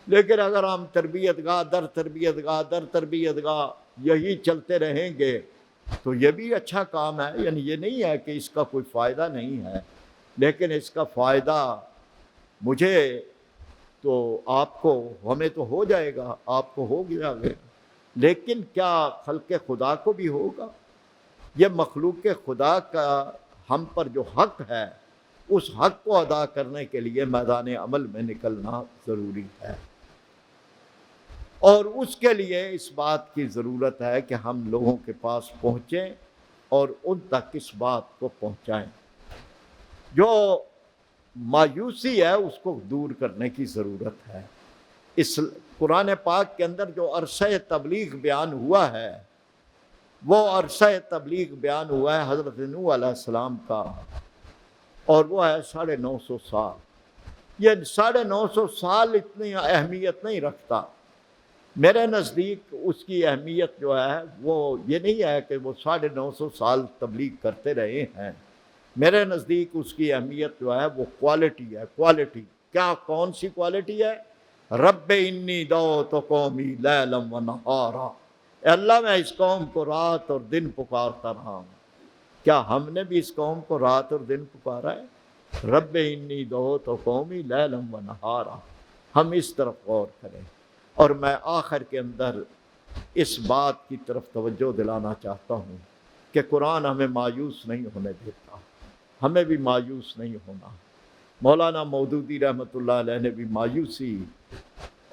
لیکن اگر ہم تربیت گاہ در تربیت گاہ در تربیت گاہ یہی چلتے رہیں گے تو یہ بھی اچھا کام ہے، یعنی یہ نہیں ہے کہ اس کا کوئی فائدہ نہیں ہے، لیکن اس کا فائدہ مجھے تو آپ کو، ہمیں تو ہو جائے گا، آپ کو ہو گیا گا، لیکن کیا خلق خدا کو بھی ہوگا؟ یہ مخلوق خدا کا ہم پر جو حق ہے، اس حق کو ادا کرنے کے لیے میدان عمل میں نکلنا ضروری ہے، اور اس کے لیے اس بات کی ضرورت ہے کہ ہم لوگوں کے پاس پہنچیں اور ان تک اس بات کو پہنچائیں۔ جو مایوسی ہے اس کو دور کرنے کی ضرورت ہے۔ اس قرآن پاک کے اندر جو عرصہ تبلیغ بیان ہوا ہے، وہ عرصہ تبلیغ بیان ہوا ہے حضرت نوح علیہ السلام کا، اور وہ ہے 950 سال۔ یہ 950 سال اتنی اہمیت نہیں رکھتا، میرے نزدیک اس کی اہمیت جو ہے وہ یہ نہیں ہے کہ وہ 950 سال تبلیغ کرتے رہے ہیں، میرے نزدیک اس کی اہمیت جو ہے وہ کوالٹی ہے۔ کوالٹی کیا؟ کون سی کوالٹی ہے؟ رب انی دعوت قومی لیلا و نہارا، اے اللہ میں اس قوم کو رات اور دن پکارتا رہا ہوں۔ کیا ہم نے بھی اس قوم کو رات اور دن پکارا ہے؟ رب انی دعوت قومی لیلا و نہارا، ہم اس طرف غور کریں۔ اور میں آخر کے اندر اس بات کی طرف توجہ دلانا چاہتا ہوں کہ قرآن ہمیں مایوس نہیں ہونے دیتا، ہمیں بھی مایوس نہیں ہونا۔ مولانا مودودی رحمۃ اللہ علیہ نے بھی مایوسی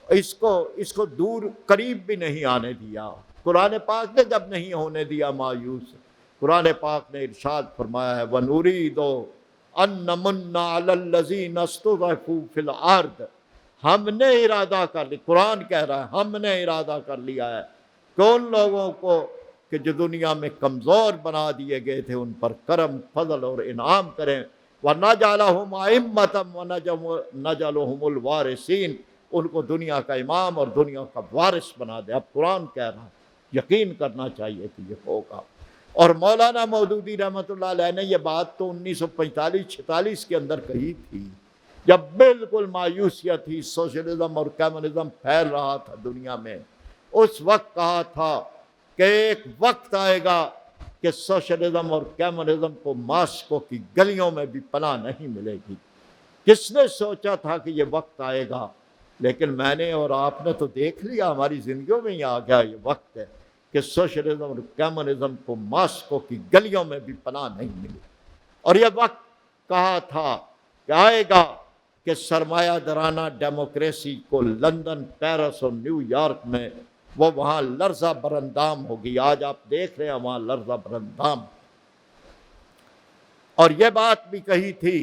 اس کو دور قریب بھی نہیں آنے دیا۔ قرآن پاک نے جب نہیں ہونے دیا مایوس، قرآن پاک نے ارشاد فرمایا ہے وَنُرِيدُ ان نمن علی الذین استضعفوا فی الارض، ہم نے ارادہ کر لی، قرآن کہہ رہا ہے ہم نے ارادہ کر لیا ہے کہ ان لوگوں کو کہ جو دنیا میں کمزور بنا دیے گئے تھے ان پر کرم فضل اور انعام کریں، وَنَجْعَلَهُمْ أَئِمَّةً وَنَجْعَلَهُمُ الْوَارِثِينَ، ان کو دنیا کا امام اور دنیا کا وارث بنا دے۔ اب قرآن کہہ رہا ہے، یقین کرنا چاہیے کہ یہ ہوگا۔ اور مولانا مودودی رحمۃ اللہ علیہ نے یہ بات تو 1945-46 کے اندر کہی تھی، جب بالکل مایوسیت تھی، سوشلزم اور کمیونزم پھیل رہا تھا دنیا میں۔ اس وقت کہا تھا کہ ایک وقت آئے گا کہ سوشلزم اور کمیونزم کو ماسکو کی گلیوں میں بھی پناہ نہیں ملے گی۔ کس نے سوچا تھا کہ یہ وقت آئے گا؟ لیکن میں نے اور آپ نے تو دیکھ لیا، ہماری زندگیوں میں ہی آ گیا یہ وقت ہے کہ سوشلزم اور کمیونزم کو ماسکو کی گلیوں میں بھی پناہ نہیں ملی۔ اور یہ وقت کہا تھا کہ آئے گا کہ سرمایہ دارانہ ڈیموکریسی کو لندن، پیرس اور نیو یارک میں وہ وہاں لرزہ برندام ہوگی۔ آج آپ دیکھ رہے ہیں وہاں لرزہ برندام۔ اور یہ بات بھی کہی تھی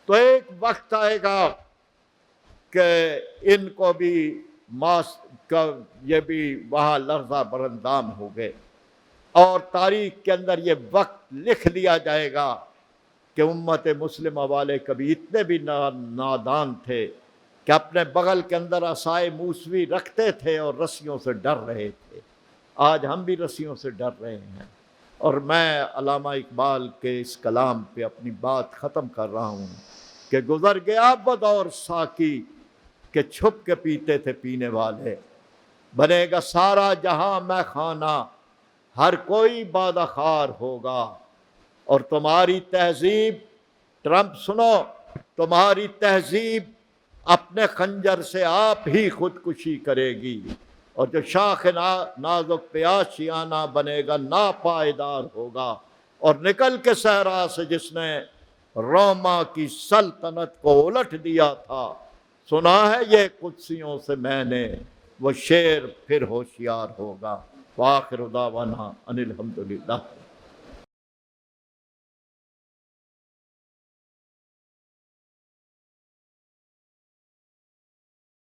تو ایک وقت آئے گا کہ ان کو بھی یہ بھی وہاں لرزہ برندام ہو گئے، اور تاریخ کے اندر یہ وقت لکھ لیا جائے گا کہ امت مسلمہ والے کبھی اتنے بھی نادان تھے کہ اپنے بغل کے اندر عصائے موسوی رکھتے تھے اور رسیوں سے ڈر رہے تھے۔ آج ہم بھی رسیوں سے ڈر رہے ہیں۔ اور میں علامہ اقبال کے اس کلام پہ اپنی بات ختم کر رہا ہوں کہ گزر گیا وہ دور ساقی کہ چھپ کے پیتے تھے پینے والے، بنے گا سارا جہاں میں خانہ، ہر کوئی بادہ خار ہوگا۔ اور تمہاری تہذیب، ٹرمپ سنو، تمہاری تہذیب اپنے خنجر سے آپ ہی خودکشی کرے گی، اور جو شاخ نازک پہ آشیانہ بنے گا ناپائیدار ہوگا۔ اور نکل کے صحرا سے جس نے روما کی سلطنت کو الٹ دیا تھا، سنا ہے یہ قدسیوں سے میں نے، وہ شیر پھر ہوشیار ہوگا۔ وآخر دعوانا ان الحمدللہ۔